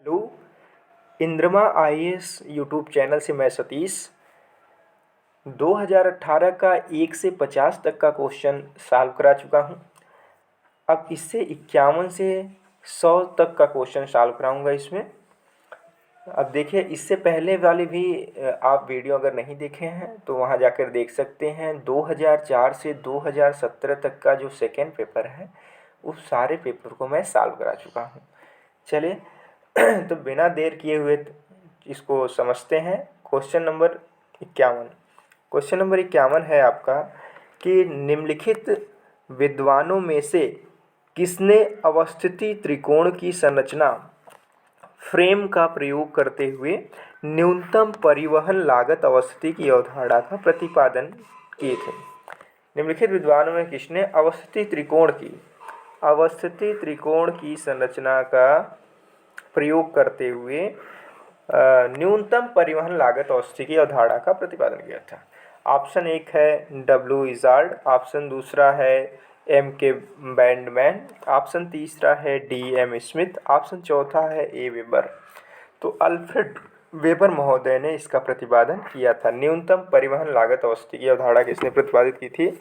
Hello. इंद्रमा IAS YouTube channel से मैं सतीश 2018 का 1 से 50 तक का क्वेश्चन सॉल्व करा चुका हूँ। अब इससे 51 से 100 तक का क्वेश्चन सॉल्व कराऊंगा इसमें। अब देखिए, इससे पहले वाले भी आप वीडियो अगर नहीं देखे हैं तो वहाँ जाकर देख सकते हैं। 2004 से 2017 तक का जो सेकेंड पेपर है उस सारे पेपर को मैं सॉल्व करा चुका हूँ। चलिए तो बिना देर किए हुए इसको समझते हैं। Question number 51। क्वेश्चन नंबर 51 है आपका कि निम्नलिखित विद्वानों में से किसने अवस्थिति त्रिकोण की संरचना फ्रेम का प्रयोग करते हुए न्यूनतम परिवहन लागत अवस्थिति की अवधारणा का प्रतिपादन किए थे। निम्नलिखित विद्वानों में किसने अवस्थिति त्रिकोण की संरचना का प्रयोग करते हुए न्यूनतम परिवहन लागत अवस्थिति की अवधारणा का प्रतिपादन किया था। ऑप्शन 1 है डब्ल्यू इजार्ड, ऑप्शन दूसरा है एम के बैंडमैन, ऑप्शन तीसरा है डी एम स्मिथ, ऑप्शन चौथा है ए वेबर। तो अल्फ्रेड वेबर महोदय ने इसका प्रतिपादन किया था। न्यूनतम परिवहन लागत अवस्थिति की अवधारणा किसने प्रतिपादित की थी?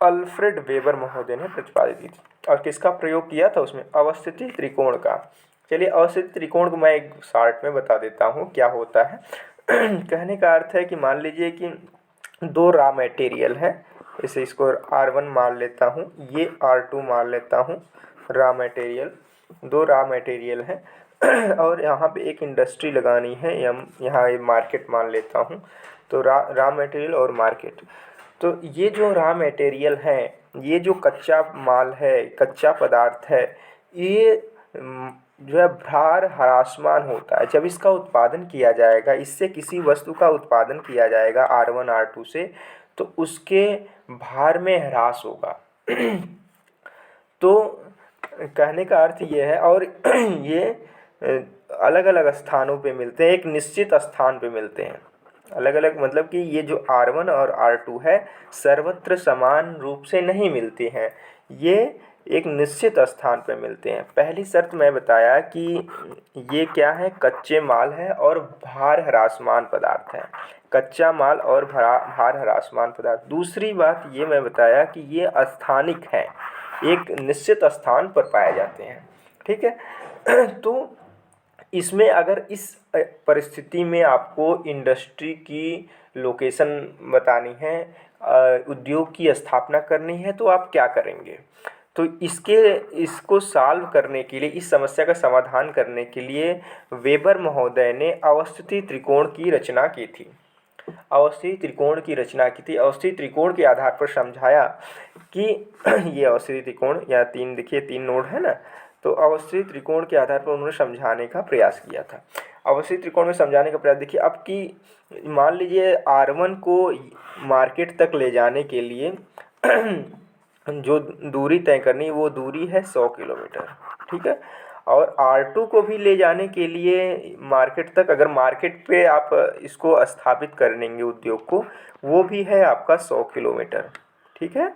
अल्फ्रेड वेबर महोदय ने प्रतिपादित की थी। और किसका प्रयोग किया था उसमें? अवस्थिति त्रिकोण का। चलिए, अवस्थिति त्रिकोण को मैं एक शार्ट में बता देता हूँ क्या होता है। कहने का अर्थ है कि मान लीजिए कि दो रॉ मटेरियल है, इसे इसको R1 मान लेता हूँ, ये R2 मान लेता हूँ। रॉ मटेरियल, दो रॉ मटेरियल है और यहाँ पे एक इंडस्ट्री लगानी है, यहाँ ये मार्केट मान लेता हूँ। तो रॉ मटेरियल और मार्केट। तो ये जो रॉ मटेरियल है, ये जो कच्चा माल है, कच्चा पदार्थ है, ये जो है भार ह्रासमान होता है। जब इसका उत्पादन किया जाएगा, इससे किसी वस्तु का उत्पादन किया जाएगा R1 R2 से, तो उसके भार में ह्रास होगा। तो कहने का अर्थ ये है। और ये अलग अलग स्थानों पे मिलते हैं, एक निश्चित स्थान पे मिलते हैं। अलग अलग मतलब कि ये जो R1 और R2 है सर्वत्र समान रूप से नहीं मिलती हैं, ये एक निश्चित स्थान पर मिलते हैं। पहली शर्त मैं बताया कि ये क्या है? कच्चे माल है और भार ह्रासमान पदार्थ है। कच्चा माल और भार ह्रासमान पदार्थ। दूसरी बात ये मैं बताया कि ये स्थानिक है, एक निश्चित स्थान पर पाए जाते हैं। ठीक है। तो इसमें अगर इस परिस्थिति में आपको इंडस्ट्री की लोकेशन बतानी है, उद्योग की स्थापना करनी है, तो आप क्या करेंगे? तो इसको सॉल्व करने के लिए, इस समस्या का समाधान करने के लिए वेबर महोदय ने अवस्थिति त्रिकोण की रचना की थी। अवस्थिति त्रिकोण के आधार पर समझाया कि ये अवस्थिति त्रिकोण, यहाँ तीन देखिए, तीन नोड है ना। तो अवस्थिति त्रिकोण के आधार पर उन्होंने समझाने का प्रयास किया था। अवस्थिति त्रिकोण में समझाने का प्रयास देखिए, अब कि मान लीजिए R1 को मार्केट तक ले जाने के लिए जो दूरी तय करनी, वो दूरी है 100 किलोमीटर। ठीक है। और R2 को भी ले जाने के लिए मार्केट तक, अगर मार्केट पे आप इसको स्थापित करेंगे उद्योग को, वो भी है आपका 100 किलोमीटर। ठीक है,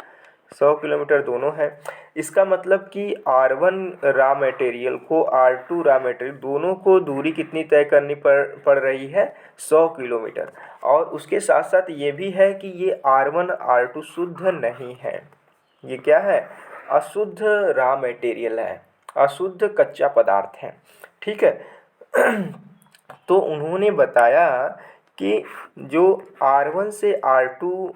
100 किलोमीटर दोनों है। इसका मतलब कि R1 रॉ मटेरियल को, R2 रॉ मटेरियल, दोनों को दूरी कितनी तय करनी पड़ रही है? 100 किलोमीटर। और उसके साथ साथ ये भी है कि ये R1 R2 शुद्ध नहीं है। ये क्या है? अशुद्ध रॉ मटेरियल है, अशुद्ध कच्चा पदार्थ है। ठीक है। तो उन्होंने बताया कि जो R1 से R2,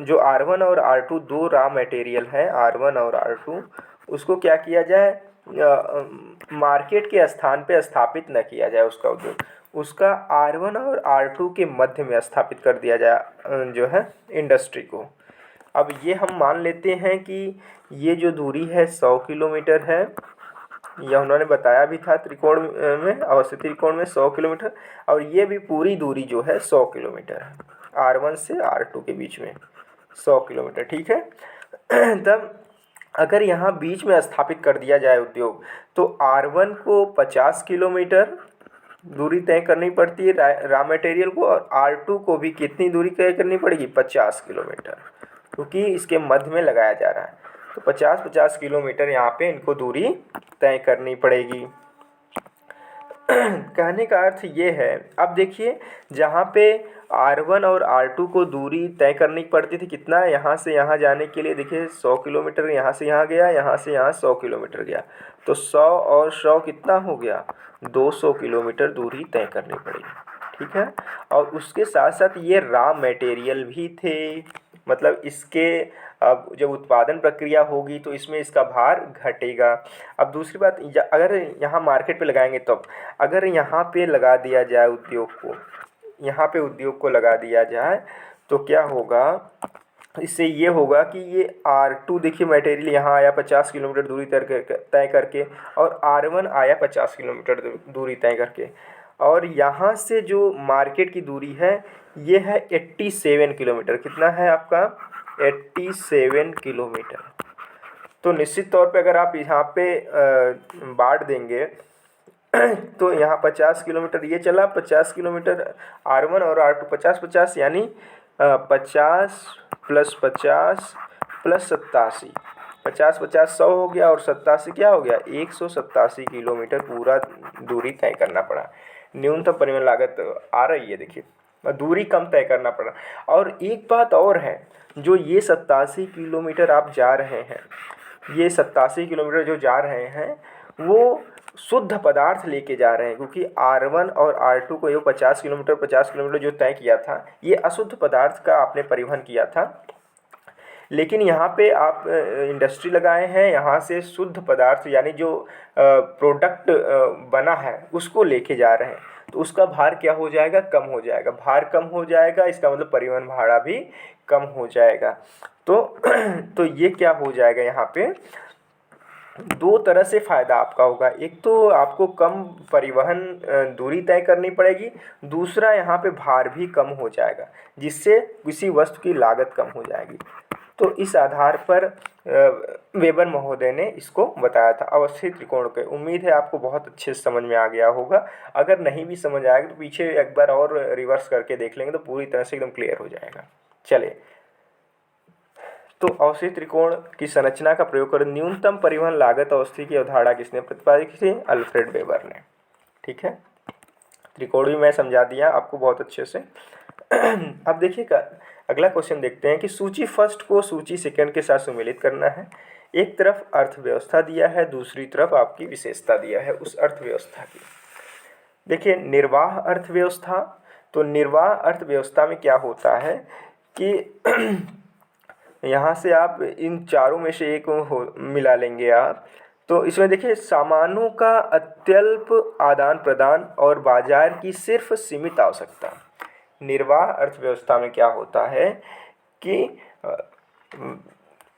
जो R1 और R2 दो रॉ मटेरियल है, R1 और R2, उसको क्या किया जाए? मार्केट के स्थान पे स्थापित न किया जाए उसका उद्योग, उसका R1 और R2 के मध्य में स्थापित कर दिया जाए जो है इंडस्ट्री को। अब ये हम मान लेते हैं कि ये जो दूरी है 100 किलोमीटर है, यह उन्होंने बताया भी था त्रिकोण में, अवस्थिति त्रिकोण में 100 किलोमीटर। और ये भी पूरी दूरी जो है 100 किलोमीटर है, R1 से R2 के बीच में 100 किलोमीटर। ठीक है। तब अगर यहाँ बीच में स्थापित कर दिया जाए उद्योग, तो R1 को 50 किलोमीटर दूरी तय करनी पड़ती है रॉ मटेरियल को, और R2 को भी कितनी दूरी तय करनी पड़ेगी? 50 किलोमीटर, क्योंकि इसके मध्य में लगाया जा रहा है। तो 50-50 किलोमीटर यहाँ पे इनको दूरी तय करनी पड़ेगी। कहने का अर्थ ये है, अब देखिए जहाँ पे R1 और R2 को दूरी तय करनी पड़ती थी, कितना यहाँ से यहाँ जाने के लिए, देखिए 100 किलोमीटर यहाँ से यहाँ गया, यहाँ से यहाँ 100 किलोमीटर गया, तो 100 और 100 कितना हो गया, 200 किलोमीटर दूरी तय करनी पड़ेगी। ठीक है, और उसके साथ साथ ये रॉ मटेरियल भी थे, मतलब इसके अब जब उत्पादन प्रक्रिया होगी तो इसमें इसका भार घटेगा। अब दूसरी बात, अगर यहाँ मार्केट पे लगाएंगे तब, अगर यहाँ पे लगा दिया जाए उद्योग को, यहाँ पे उद्योग को लगा दिया जाए तो क्या होगा, इससे ये होगा कि ये R2 देखिए मटेरियल यहाँ आया 50 किलोमीटर दूरी तय करके, और R1 आया 50 किलोमीटर दूरी तय करके, और यहाँ से जो मार्केट की दूरी है ये है 87 किलोमीटर। कितना है आपका, 87 किलोमीटर। तो निश्चित तौर पे अगर आप यहाँ पे बांट देंगे तो यहाँ 50 किलोमीटर ये चला, 50 किलोमीटर R1 और R2 50-50, यानी 50 + 50 + 87, 50-50 100 हो गया, और 87 क्या हो गया, 187 किलोमीटर पूरा दूरी तय करना पड़ा। न्यूनतम परिवहन लागत आ रही है, देखिए दूरी कम तय करना पड़ा। और एक बात और है, जो ये 87 किलोमीटर आप जा रहे हैं, ये 87 किलोमीटर जो जा रहे हैं वो शुद्ध पदार्थ लेके जा रहे हैं, क्योंकि R1 और R2 को ये 50 किलोमीटर जो तय किया था ये अशुद्ध पदार्थ का आपने परिवहन किया था, लेकिन यहाँ पे आप इंडस्ट्री लगाए हैं, यहाँ से शुद्ध पदार्थ यानी जो प्रोडक्ट बना है उसको लेके जा रहे हैं, तो उसका भार क्या हो जाएगा, कम हो जाएगा। भार कम हो जाएगा, इसका मतलब परिवहन भाड़ा भी कम हो जाएगा। तो ये क्या हो जाएगा, यहाँ पे दो तरह से फ़ायदा आपका होगा। एक तो आपको कम परिवहन दूरी तय करनी पड़ेगी, दूसरा यहाँ पे भार भी कम हो जाएगा, जिससे किसी वस्तु की लागत कम हो जाएगी। तो इस आधार पर वेबर महोदय ने इसको बताया था अवस्थित त्रिकोण के। उम्मीद है आपको बहुत अच्छे से समझ में आ गया होगा। अगर नहीं भी समझ आएगा तो पीछे एक बार और रिवर्स करके देख लेंगे तो पूरी तरह से एकदम क्लियर हो जाएगा। चलिए, तो अवस्थित त्रिकोण की संरचना का प्रयोग कर न्यूनतम परिवहन लागत अवस्थिति की अवधारणा किसने प्रतिपादित की थी, अल्फ्रेड वेबर ने। ठीक है, त्रिकोण भी मैं समझा दिया आपको बहुत अच्छे से। अब देखिएगा अगला क्वेश्चन देखते हैं कि सूची फर्स्ट को सूची सेकंड के साथ सम्मिलित करना है। एक तरफ अर्थव्यवस्था दिया है, दूसरी तरफ आपकी विशेषता दिया है उस अर्थव्यवस्था की। देखिए निर्वाह अर्थव्यवस्था, तो निर्वाह अर्थव्यवस्था में क्या होता है कि यहाँ से आप इन चारों में से एक मिला लेंगे आप, तो इसमें देखिए सामानों का अत्यल्प आदान प्रदान और बाजार की सिर्फ सीमित आवश्यकता। निर्वाह अर्थव्यवस्था में क्या होता है कि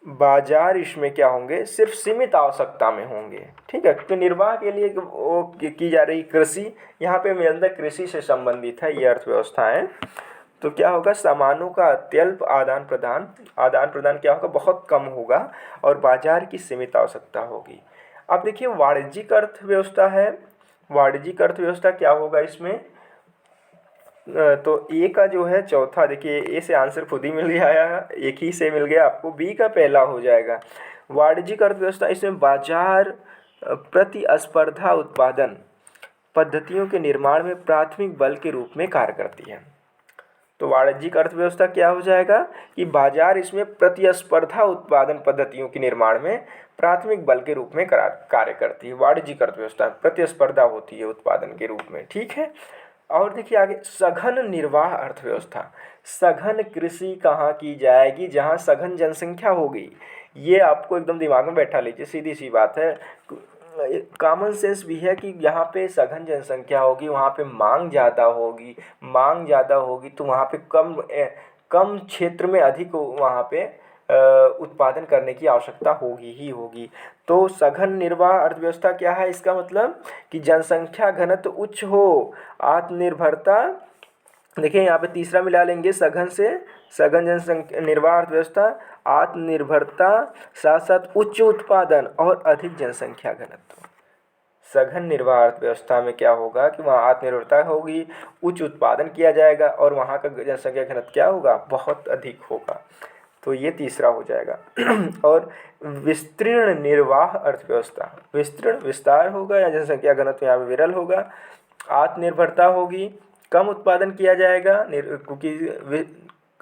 बाजार इसमें क्या होंगे, सिर्फ सीमित आवश्यकता में होंगे। ठीक है, तो निर्वाह के लिए वो की जा रही कृषि, यहाँ पे मेरे कृषि से संबंधित है ये अर्थव्यवस्था है। तो क्या होगा, सामानों का अत्यल्प आदान प्रदान क्या होगा, बहुत कम होगा, और बाजार की सीमित आवश्यकता होगी। अब देखिए वाणिज्यिक अर्थव्यवस्था है। वाणिज्यिक अर्थव्यवस्था क्या होगा इसमें, तो ए का जो है चौथा, देखिए ए से आंसर खुद ही मिल गया, एक ही से मिल गया आपको, बी का पहला हो जाएगा। वाणिज्यिक अर्थव्यवस्था, इसमें बाजार प्रतिस्पर्धा उत्पादन पद्धतियों के निर्माण में प्राथमिक बल के रूप में कार्य करती है। तो वाणिज्यिक अर्थव्यवस्था क्या हो जाएगा कि बाजार इसमें प्रतिस्पर्धा उत्पादन पद्धतियों के निर्माण में प्राथमिक बल के रूप में कार्य करती है। वाणिज्यिक अर्थव्यवस्था प्रतिस्पर्धा होती है उत्पादन के रूप में। ठीक है, और देखिए आगे सघन निर्वाह अर्थव्यवस्था। सघन कृषि कहाँ की जाएगी, जहाँ सघन जनसंख्या होगी। ये आपको एकदम दिमाग में बैठा लीजिए, सीधी सी बात है, कॉमन सेंस भी है कि यहाँ पे सघन जनसंख्या होगी, वहाँ पे मांग ज़्यादा होगी। मांग ज़्यादा होगी तो वहाँ पे कम क्षेत्र में अधिक वहाँ पे उत्पादन करने की आवश्यकता होगी ही होगी। तो सघन निर्वाह अर्थव्यवस्था क्या है, इसका मतलब कि जनसंख्या घनत्व उच्च हो, आत्मनिर्भरता, देखिए यहाँ पे तीसरा मिला लेंगे सघन से, सघन जनसंख्या निर्वाह अर्थव्यवस्था, आत्मनिर्भरता, साथ साथ उच्च उत्पादन और अधिक जनसंख्या घनत्व। सघन निर्वाह अर्थव्यवस्था में क्या होगा कि वहाँ आत्मनिर्भरता होगी, उच्च उत्पादन किया जाएगा, और वहाँ का जनसंख्या घनत्व क्या होगा, बहुत अधिक होगा। तो ये तीसरा हो जाएगा। और विस्तीर्ण निर्वाह अर्थव्यवस्था, विस्तार होगा या जनसंख्या घनत्व यहाँ पे विरल होगा, आत्मनिर्भरता होगी, कम उत्पादन किया जाएगा क्योंकि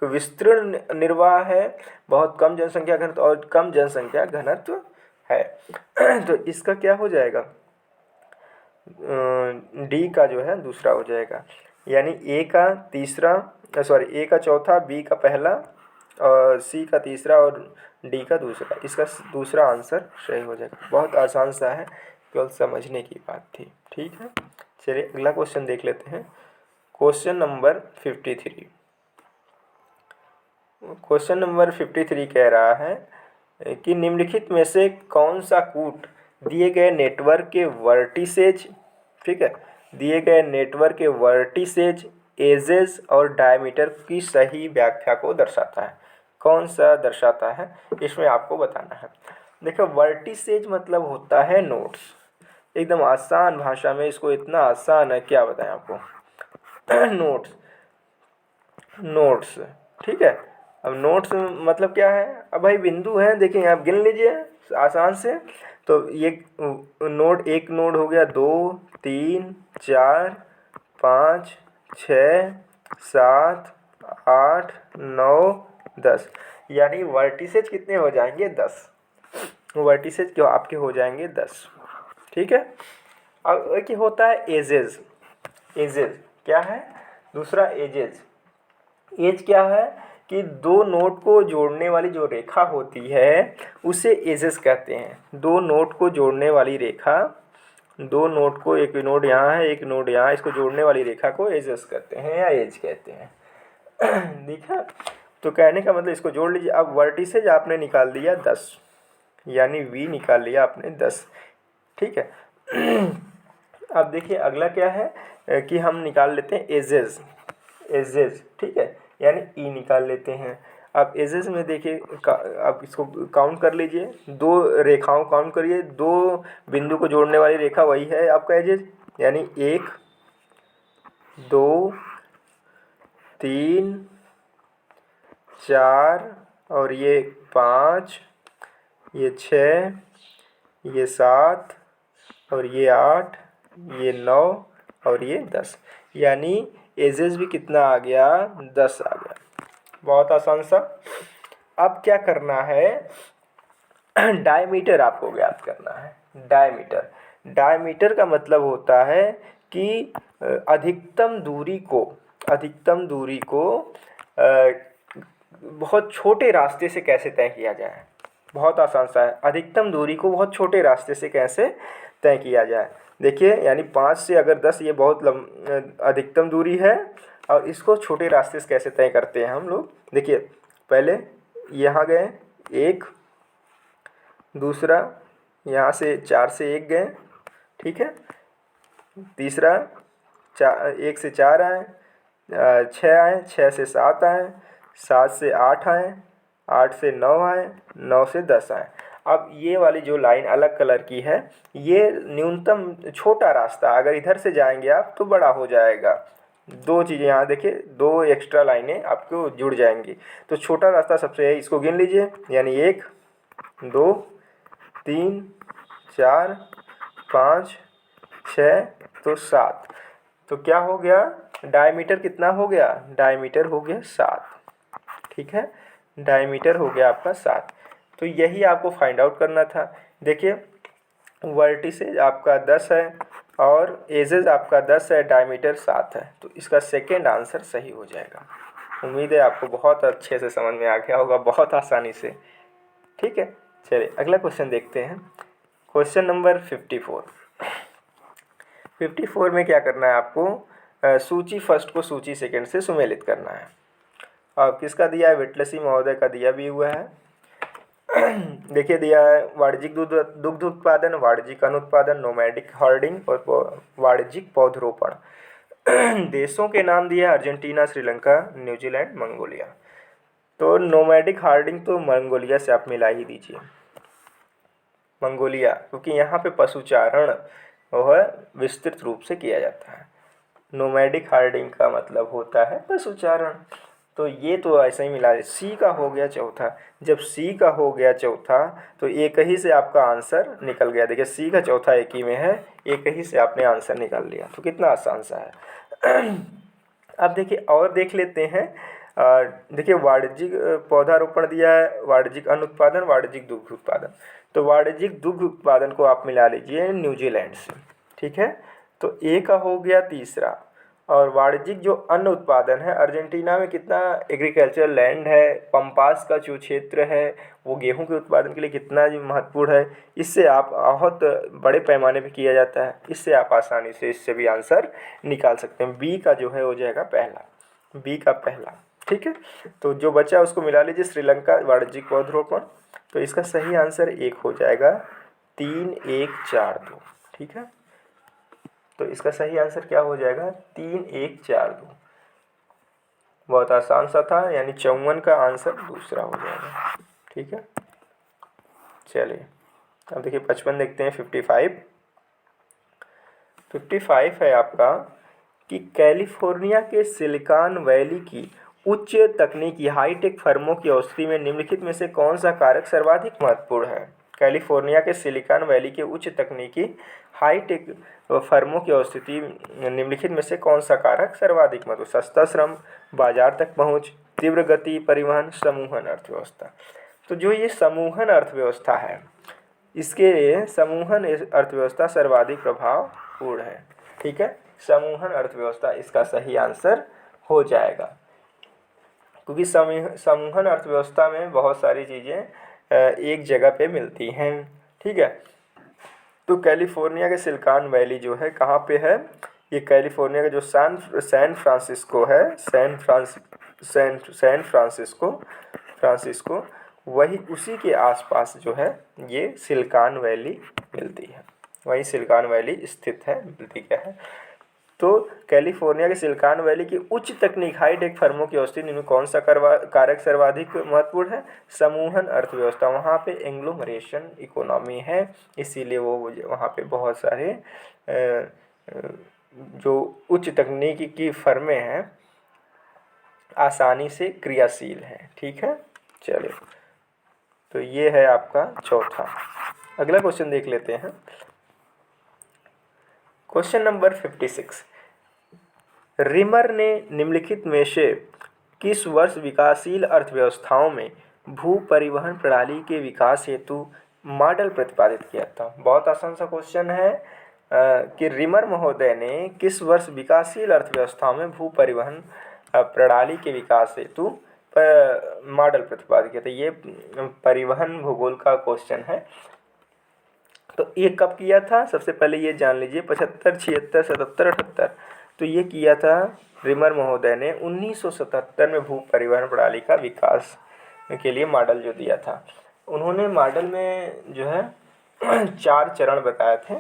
विस्तृत निर्वाह है, बहुत कम जनसंख्या घनत्व और कम जनसंख्या घनत्व है। तो इसका क्या हो जाएगा, डी का जो है दूसरा हो जाएगा, यानी ए का तीसरा, ए का चौथा, बी का पहला और सी का तीसरा और डी का दूसरा, इसका दूसरा आंसर सही हो जाएगा। बहुत आसान सा है, केवल समझने की बात थी। ठीक है, चलिए अगला क्वेश्चन देख लेते हैं। Question number 53। क्वेश्चन नंबर 53 कह रहा है कि निम्नलिखित में से कौन सा कूट दिए गए नेटवर्क के वर्टिसेज, ठीक है, दिए गए नेटवर्क के वर्टिसेज, एजेस और डायमीटर की सही व्याख्या को दर्शाता है। कौन सा दर्शाता है, इसमें आपको बताना है। देखो, वर्टिसेज मतलब होता है नोड्स। एकदम आसान भाषा में, इसको इतना आसान है क्या बताएं आपको। नोड्स, नोड्स, ठीक है। अब नोड्स मतलब क्या है, अब भाई बिंदु हैं, देखिए आप गिन लीजिए आसान से। तो ये नोड, एक नोड हो गया, 2 3 4 5 6 7 8 9 10, यानी वर्टिसेज कितने हो जाएंगे, 10। वर्टिसेज क्यों आपके हो जाएंगे 10, ठीक है। अब एक होता है एजेस। एजेस क्या है, दूसरा एजेस। एज क्या है कि दो नोड को जोड़ने वाली जो रेखा होती है उसे एजेस कहते हैं। दो नोड को जोड़ने वाली रेखा, दो नोड को, एक नोड यहाँ है एक नोड यहाँ, इसको जोड़ने वाली रेखा को एजेस कहते हैं या एज कहते हैं। देखा, तो कहने का मतलब इसको जोड़ लीजिए। अब वर्टिसेज आपने निकाल दिया 10, यानी वी निकाल लिया आपने 10, ठीक है। अब देखिए अगला क्या है कि हम निकाल लेते हैं एजेस। एजेस, ठीक है, यानी ई निकाल लेते हैं। अब एजेस में देखिए, अब इसको काउंट कर लीजिए, दो रेखाओं काउंट करिए, दो बिंदु को जोड़ने वाली रेखा वही है आपका एजेस, यानी 1 2 3 4 और ये 5, ये 6, ये 7 और ये 8, ये 9 और ये 10, यानी एजेस भी कितना आ गया, 10 आ गया। बहुत आसान सा। अब क्या करना है, डायमीटर आपको ज्ञात करना है। डायमीटर, डायमीटर का मतलब होता है कि अधिकतम दूरी को, अधिकतम दूरी को बहुत छोटे रास्ते से कैसे तय किया जाए। बहुत आसान सा है, अधिकतम दूरी को बहुत छोटे रास्ते से कैसे तय किया जाए। देखिए, यानी 5 से अगर 10 ये बहुत अधिकतम दूरी है, और इसको छोटे रास्ते से कैसे तय करते हैं हम लोग। देखिए, पहले यहाँ गए 1, दूसरा यहाँ से 4 से 1 गए, ठीक है, तीसरा 1 से 4 आए, 6 आए, 6 से 7 आए, 7 से 8 आए, 8 से 9 आए, 9 से 10 आए। अब ये वाली जो लाइन अलग कलर की है, ये न्यूनतम छोटा रास्ता, अगर इधर से जाएंगे आप तो बड़ा हो जाएगा। दो चीज़ें यहाँ देखिए, दो एक्स्ट्रा लाइनें आपको जुड़ जाएंगी। तो छोटा रास्ता सबसे है, इसको गिन लीजिए, यानी 1 2 3 4 5 6 तो 7। तो क्या हो गया, डायमीटर कितना हो गया, डायमीटर हो गया 7, ठीक है, डायमीटर हो गया आपका 7। तो यही आपको फाइंड आउट करना था। देखिए, वर्टिसेज आपका 10 है और एजेस आपका 10 है, डायमीटर 7 है, तो इसका सेकेंड आंसर सही हो जाएगा। उम्मीद है आपको बहुत अच्छे से समझ में आ गया होगा, बहुत आसानी से, ठीक है। चलिए अगला क्वेश्चन देखते हैं। Question number 54। 54 में क्या करना है आपको, सूची फर्स्ट को सूची सेकंड से सुमेलित करना है। अब किसका दिया है, विटलसी महोदय का दिया भी हुआ है। देखिए दिया है, वाणिज्यिक दुग्ध उत्पादन, वाणिज्यिक अनुत्पादन, नोमैडिक हार्डिंग और वाणिज्यिक पौधरोपण। देशों के नाम दिए, अर्जेंटीना, श्रीलंका, न्यूजीलैंड, मंगोलिया। तो नोमैडिक हार्डिंग तो मंगोलिया से आप मिला ही दीजिए, मंगोलिया, क्योंकि यहाँ पे पशुचारण वह विस्तृत रूप से किया जाता है। नोमैडिक हार्डिंग का मतलब होता है पशुचारण। तो ये तो ऐसे ही मिला है। सी का हो गया चौथा। जब सी का हो गया चौथा तो एक ही से आपका आंसर निकल गया। देखिए सी का चौथा एक ही में है, एक ही से आपने आंसर निकाल लिया। तो कितना आसान सा है। अब देखिए और देख लेते हैं। देखिए वाणिज्यिक पौधारोपण दिया है, वाणिज्यिक अन्न उत्पादन, वाणिज्यिक दुग्ध उत्पादन। तो वाणिज्यिक दुग्ध उत्पादन को आप मिला लीजिए न्यूजीलैंड से, ठीक है। तो ए का हो गया तीसरा। और वाणिज्यिक जो अन्न उत्पादन है, अर्जेंटीना में कितना एग्रीकल्चरल लैंड है, पंपास का जो क्षेत्र है वो गेहूं के उत्पादन के लिए कितना महत्वपूर्ण है, इससे आप बहुत बड़े पैमाने पे किया जाता है। इससे आप आसानी से इससे भी आंसर निकाल सकते हैं। बी का जो है हो जाएगा पहला, बी का पहला, ठीक है। तो जो बचा उसको मिला लीजिए, श्रीलंका वाणिज्यिक पौधरोपण। तो इसका सही आंसर एक हो जाएगा 3142, ठीक है। तो इसका सही आंसर क्या हो जाएगा 3142। बहुत आसान सा था, यानी 54 का आंसर दूसरा हो जाएगा, ठीक है। चलिए अब देखिए 55 देखते हैं। 55 है आपका कि कैलिफोर्निया के सिलिकॉन वैली की उच्च तकनीकी हाईटेक फर्मों की औषधि में निम्नलिखित में से कौन सा कारक सर्वाधिक महत्वपूर्ण है। कैलिफोर्निया के सिलिकॉन वैली के उच्च तकनीकी हाईटेक फर्मों की औषधि निम्नलिखित में से कौन सा कारक सर्वाधिक महत्व। सस्ता श्रम, बाजार तक पहुंच, तीव्र गति परिवहन, समूहन अर्थव्यवस्था। तो जो ये समूहन अर्थव्यवस्था है, इसके समूहन अर्थव्यवस्था सर्वाधिक प्रभावपूर्ण है, ठीक है। समूहन अर्थव्यवस्था इसका सही आंसर हो जाएगा, क्योंकि समूहन अर्थव्यवस्था में बहुत सारी चीज़ें एक जगह पे मिलती हैं, ठीक है। तो कैलिफोर्निया के सिलिकॉन वैली जो है कहाँ पे है, ये कैलिफोर्निया का जो सैन फ्रांसिस्को है, सैन फ्रांसिस्को वही उसी के आसपास जो है ये सिलिकॉन वैली मिलती है, वहीं सिलिकॉन वैली स्थित है, मिलती क्या है। तो कैलिफोर्निया के सिलिकॉन वैली की उच्च तकनीक हाईटेक फर्मों की औषधि इनमें कौन सा कारक सर्वाधिक महत्वपूर्ण है। समूहन अर्थव्यवस्था, वहाँ पे एंग्लोमरेशन इकोनॉमी है, इसीलिए वो वहाँ पे बहुत सारे जो उच्च तकनीकी की फर्में हैं आसानी से क्रियाशील हैं, ठीक है। चलिए तो ये है आपका चौथा। अगला क्वेश्चन देख लेते हैं। Question number 56। रिमर ने निम्नलिखित में से किस वर्ष विकासशील अर्थव्यवस्थाओं में भू परिवहन प्रणाली के विकास हेतु मॉडल प्रतिपादित किया था। बहुत आसान सा क्वेश्चन है कि रिमर महोदय ने किस वर्ष विकासशील अर्थव्यवस्थाओं में भू परिवहन प्रणाली के विकास हेतु मॉडल प्रतिपादित किया था। ये परिवहन भूगोल का क्वेश्चन है। तो ये कब किया था, सबसे पहले ये जान लीजिए। 75, 76, 77, 78। तो ये किया था रिमर महोदय ने 1977 में भू परिवहन प्रणाली का विकास के लिए मॉडल जो दिया था। उन्होंने मॉडल में जो है 4 चरण बताए थे।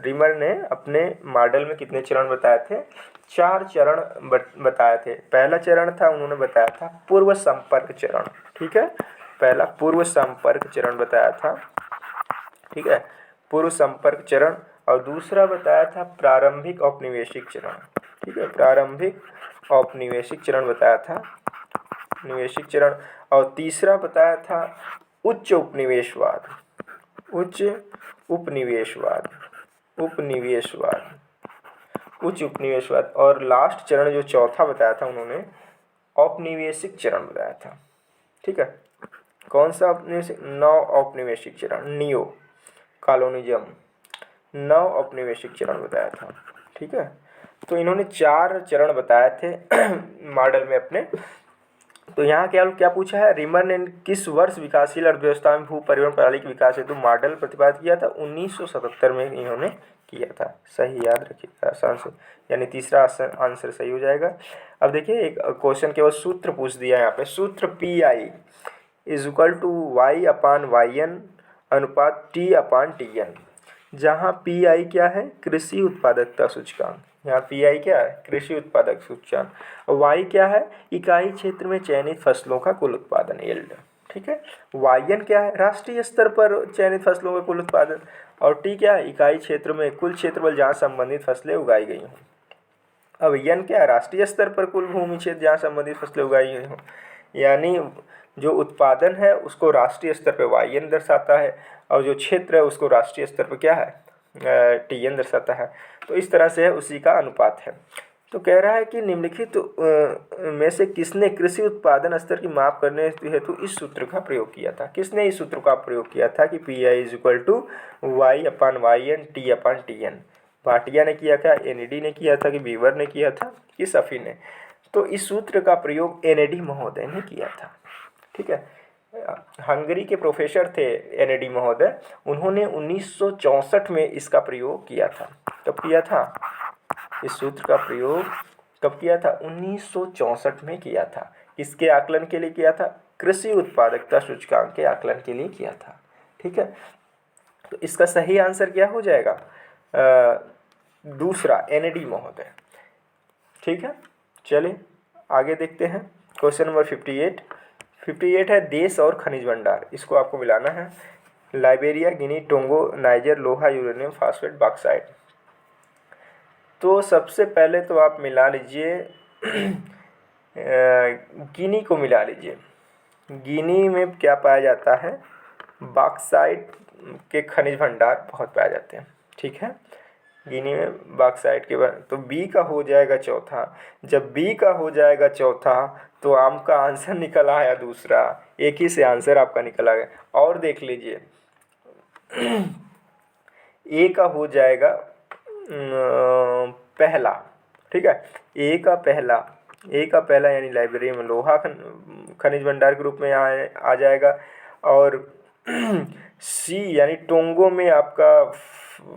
रिमर ने अपने मॉडल में कितने चरण बताए थे, 4 चरण बताए थे। पहला चरण था, उन्होंने बताया था पूर्व संपर्क चरण, ठीक है। पहला पूर्व संपर्क चरण बताया था, ठीक है, पूर्व संपर्क चरण। और दूसरा बताया था प्रारंभिक औपनिवेशिक चरण, ठीक है, प्रारंभिक औपनिवेशिक चरण बताया था, निवेशिक चरण। और तीसरा बताया था उच्च उपनिवेशवाद, उच्च उपनिवेशवाद, उपनिवेशवाद, उच्च उपनिवेशवाद। और लास्ट चरण जो चौथा बताया था उन्होंने औपनिवेशिक चरण बताया था, ठीक है। कौन सा औपनिवेशिक, नव औपनिवेशिक चरण, नियो कॉलोनिज्म, नव औपनिवेशिक चरण बताया था, ठीक है। तो इन्होंने 4 चरण बताए थे मॉडल में अपने। तो यहाँ क्या पूछा है, रिमर ने किस वर्ष विकासशील अर्थव्यवस्था में भू परिवहन प्रणाली के विकास हेतु मॉडल प्रतिपादित किया था। 1977 में इन्होंने किया था, सही याद रखिएगा, आसान से, यानी तीसरा आंसर सही हो जाएगा। अब देखिए एक क्वेश्चन केवल सूत्र पूछ दिया है यहाँ पे। सूत्र PI = Y/YN अनुपात T/TN, जहाँ PI क्या है, कृषि उत्पादकता सूचकांक। यहाँ PI क्या है, कृषि उत्पादक सूचकांक। और Y क्या है, इकाई क्षेत्र में चयनित फसलों का कुल उत्पादन, यील्ड, ठीक है। YN क्या है, राष्ट्रीय स्तर पर चयनित फसलों का कुल उत्पादन। और T क्या है, इकाई क्षेत्र में कुल क्षेत्रफल जहाँ संबंधित फसलें उगाई गई हों। अब यन क्या है, राष्ट्रीय स्तर पर कुल भूमि क्षेत्र जहाँ संबंधित फसलें उगाई हुई हों, यानी जो उत्पादन है उसको राष्ट्रीय स्तर पर वाई एन दर्शाता है और जो क्षेत्र है उसको राष्ट्रीय स्तर पर क्या है टी एन दर्शाता है। तो इस तरह से है, उसी का अनुपात है। तो कह रहा है कि निम्नलिखित में से किसने कृषि उत्पादन स्तर की माप करने हेतु इस सूत्र का प्रयोग किया था। किसने इस सूत्र का प्रयोग किया था कि P I is equal to Y upon Y N T upon T N. Bhatia ने किया था, एनईडी ने किया था, कि बीवर ने किया था, कि सफ़ी ने। तो इस सूत्र का प्रयोग एनईडी महोदय ने किया था। ठीक है, हंगरी के प्रोफेसर थे एनईडी महोदय, उन्होंने 1964 में इसका प्रयोग किया था। कब किया था इस सूत्र का प्रयोग? कब किया था? 1964 में किया था। किसके आकलन के लिए किया था? कृषि उत्पादकता सूचकांक के आकलन के लिए किया था। ठीक है, तो इसका सही आंसर क्या हो जाएगा? दूसरा, एनईडी महोदय। ठीक है, चलिए आगे देखते हैं। क्वेश्चन नंबर 58 है देश और खनिज भंडार। इसको आपको मिलाना है। लाइबेरिया, गिनी, टोंगो, नाइजर, लोहा, यूरेनियम, फास्फेट, बॉक्साइट। तो सबसे पहले तो आप मिला लीजिए गिनी को मिला लीजिए। गिनी में क्या पाया जाता है? बॉक्साइट के खनिज भंडार बहुत पाए जाते हैं। ठीक है, गिनी में बॉक्साइट के तो बी का हो जाएगा चौथा। जब बी का हो जाएगा चौथा तो आपका आंसर निकल आया दूसरा। एक ही से आंसर आपका निकल आ गया। और देख लीजिए ए का हो जाएगा पहला। ठीक है, ए का पहला यानी लाइब्रेरी में लोहा खनिज भंडार के रूप में आ जाएगा। और सी यानी टोंगो में आपका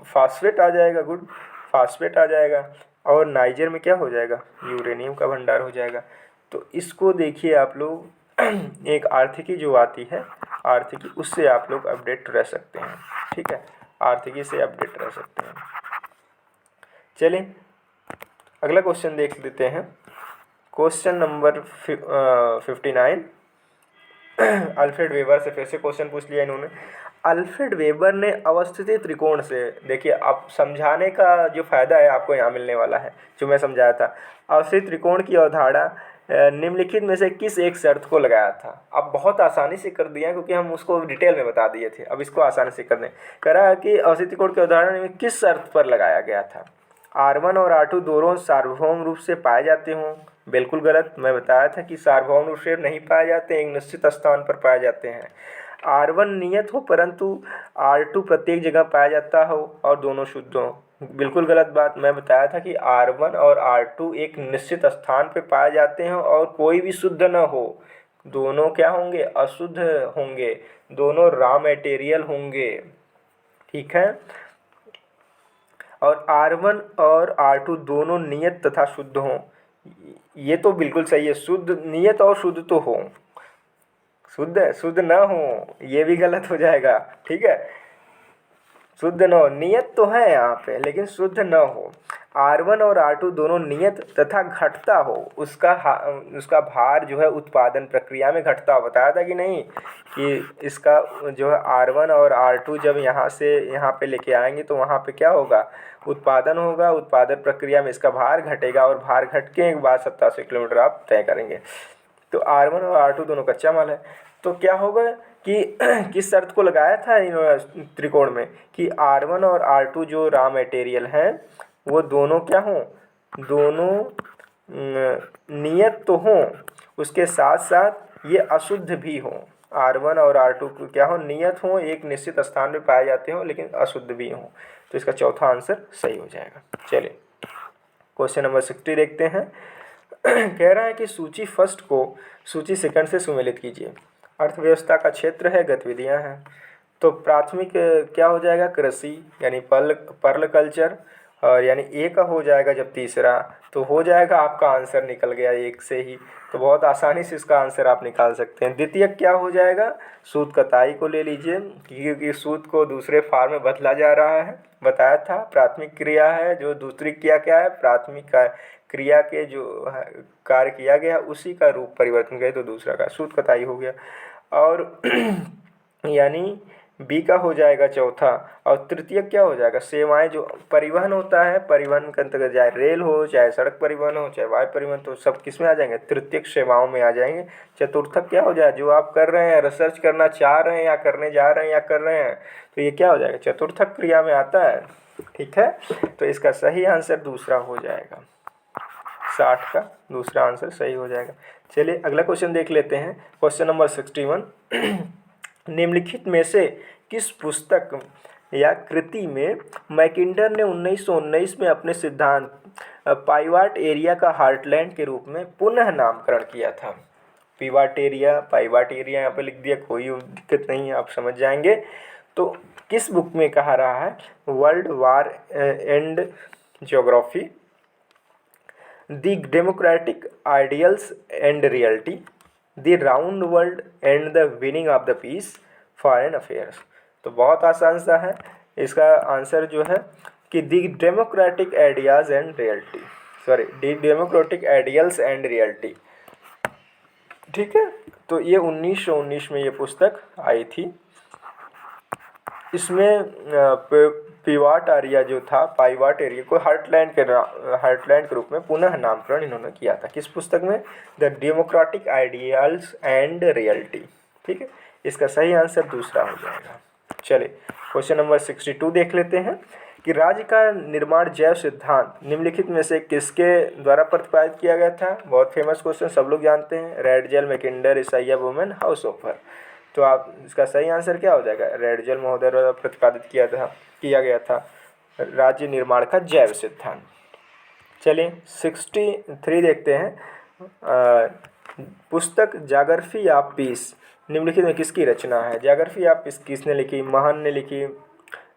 फास्फेट आ जाएगा। गुड, फास्फेट आ जाएगा। और नाइजर में क्या हो जाएगा? यूरेनियम का भंडार हो जाएगा। तो इसको देखिए आप लोग एक आर्थिकी जो आती है, आर्थिकी, उससे आप लोग अपडेट रह सकते हैं। ठीक है, आर्थिकी से अपडेट रह सकते हैं। चलिए अगला क्वेश्चन देख लेते हैं। Question number 59। अल्फ्रेड वेबर से फिर से क्वेश्चन पूछ लिया इन्होंने। अल्फ्रेड वेबर ने अवस्थिति त्रिकोण से, देखिए आप समझाने का जो फ़ायदा है आपको यहाँ मिलने वाला है, जो मैं समझाया था। अवस्थिति त्रिकोण की अवधारणा निम्नलिखित में से किस एक शर्त को लगाया था? अब बहुत आसानी से कर दिया क्योंकि हम उसको डिटेल में बता दिए थे। अब इसको आसानी से कर दें। कह रहा है कि अवस्थिति त्रिकोण की अवधारणा में किस शर्त पर लगाया गया था? R1 और R2 दोनों सार्वभौम रूप से पाए जाते हों। बिल्कुल गलत। मैं बताया था कि सार्वभौम रूप से नहीं पाए जाते, एक निश्चित स्थान पर पाए जाते हैं। R1 नियत हो परंतु R2 प्रत्येक जगह पाया जाता हो और दोनों शुद्ध हों। बिल्कुल गलत बात। मैं बताया था कि R1 और R2 एक निश्चित स्थान पर पाए जाते हैं और कोई भी शुद्ध न हो। दोनों क्या होंगे? अशुद्ध होंगे। दोनों रॉ मटेरियल होंगे। ठीक है, और R1 और R2 दोनों नियत तथा शुद्ध हों। ये तो बिल्कुल सही है। शुद्ध, नियत और शुद्ध तो हो। शुद्ध ना हो ये भी गलत हो जाएगा। ठीक है, शुद्ध न हो, नियत तो है यहाँ पे लेकिन शुद्ध न हो। R1 और R2 दोनों नियत तथा घटता हो। उसका भार जो है उत्पादन प्रक्रिया में घटता हो। बताया था कि नहीं कि इसका जो है R1 और R2 जब यहाँ से यहाँ पे लेके आएंगे तो वहाँ पे क्या होगा? उत्पादन होगा। उत्पादन प्रक्रिया में इसका भार घटेगा और भार घट के एक बार 87 किलोमीटर आप तय करेंगे। तो R1 और R2 दोनों कच्चा माल है। तो क्या होगा कि किस शर्त को लगाया था इन्होंने त्रिकोण में कि R1 और R2 जो रॉ मटेरियल हैं वो दोनों क्या हों? दोनों नियत तो हों, उसके साथ साथ ये अशुद्ध भी हों। R1 और R2 क्या हो? नियत हों, एक निश्चित स्थान में पाए जाते हों लेकिन अशुद्ध भी हों। तो इसका चौथा आंसर सही हो जाएगा। चलिए क्वेश्चन नंबर 60 देखते हैं। कह रहा है कि सूची फर्स्ट को सूची सेकंड से सुमेलित कीजिए। अर्थव्यवस्था का क्षेत्र है, गतिविधियां हैं। तो प्राथमिक क्या हो जाएगा? कृषि यानी पर्ल कल्चर, और यानी ए का हो जाएगा जब तीसरा तो हो जाएगा आपका आंसर निकल गया एक से ही। तो बहुत आसानी से इसका आंसर आप निकाल सकते हैं। द्वितीय क्या हो जाएगा? सूत कताई को ले लीजिए क्योंकि सूत को दूसरे फार्म में बदला जा रहा है। बताया था प्राथमिक क्रिया है, जो दूसरी क्रिया क्या है? प्राथमिक क्रिया के जो कार्य किया गया उसी का रूप परिवर्तन करे तो दूसरा का सूत कताई हो गया। और यानी बी का हो जाएगा चौथा, और तृतीय क्या हो जाएगा, सेवाएं जो परिवहन होता है, परिवहन के अंतर्गत चाहे रेल हो, चाहे सड़क परिवहन हो, चाहे वायु परिवहन, तो सब किस में आ जाएंगे, तृतीयक सेवाओं में आ जाएंगे। चतुर्थक क्या हो जाए, जो आप कर रहे हैं, रिसर्च करना चाह रहे हैं या करने जा रहे हैं या कर रहे हैं, तो ये क्या हो जाएगा, चतुर्थक क्रिया में आता है। ठीक है, तो इसका सही आंसर दूसरा हो जाएगा, 60 का दूसरा आंसर सही हो जाएगा। चलिए अगला क्वेश्चन देख लेते हैं, क्वेश्चन नंबर 61। निम्नलिखित में से किस पुस्तक या कृति में मैकिंडर ने 1919 में अपने सिद्धांत पाइवाट एरिया का हार्टलैंड के रूप में पुनः नामकरण किया था। पाइवाट एरिया यहाँ पे लिख दिया, कोई दिक्कत नहीं है, आप समझ जाएंगे। तो किस बुक में कहा रहा है, world war and geography, the democratic ideals and reality, the round world and the winning of the peace, foreign affairs. तो बहुत आसान सा है, इसका आंसर जो है कि the democratic ideas and reality, the democratic ideals and reality. ठीक है, तो ये 1919 में ये पुस्तक आई थी। इसमें पाइवाट एरिया जो था, पाइवाट एरिया को हार्टलैंड के रूप में पुनः नामकरण इन्होंने किया था। किस पुस्तक में, the democratic ideals and reality. ठीक है, इसका सही आंसर दूसरा हो जाएगा। चलिए क्वेश्चन नंबर 62 देख लेते हैं कि राज्य का निर्माण जैव सिद्धांत निम्नलिखित में से किसके द्वारा प्रतिपादित किया गया था। बहुत फेमस क्वेश्चन, सब लोग जानते हैं, रेडजेल, मैकिंडर, इसाइया वुमन, हाउसहोफर। तो आप इसका सही आंसर क्या हो जाएगा, रेडजेल महोदय द्वारा प्रतिपादित किया गया था राज्य निर्माण का जैव सिद्धांत। चलिए 63 देखते हैं। पुस्तक जाग्राफी ऑफ पीस निम्नलिखित में किसकी रचना है। जाग्राफी ऑफ पीस किसने लिखी, महान ने लिखी,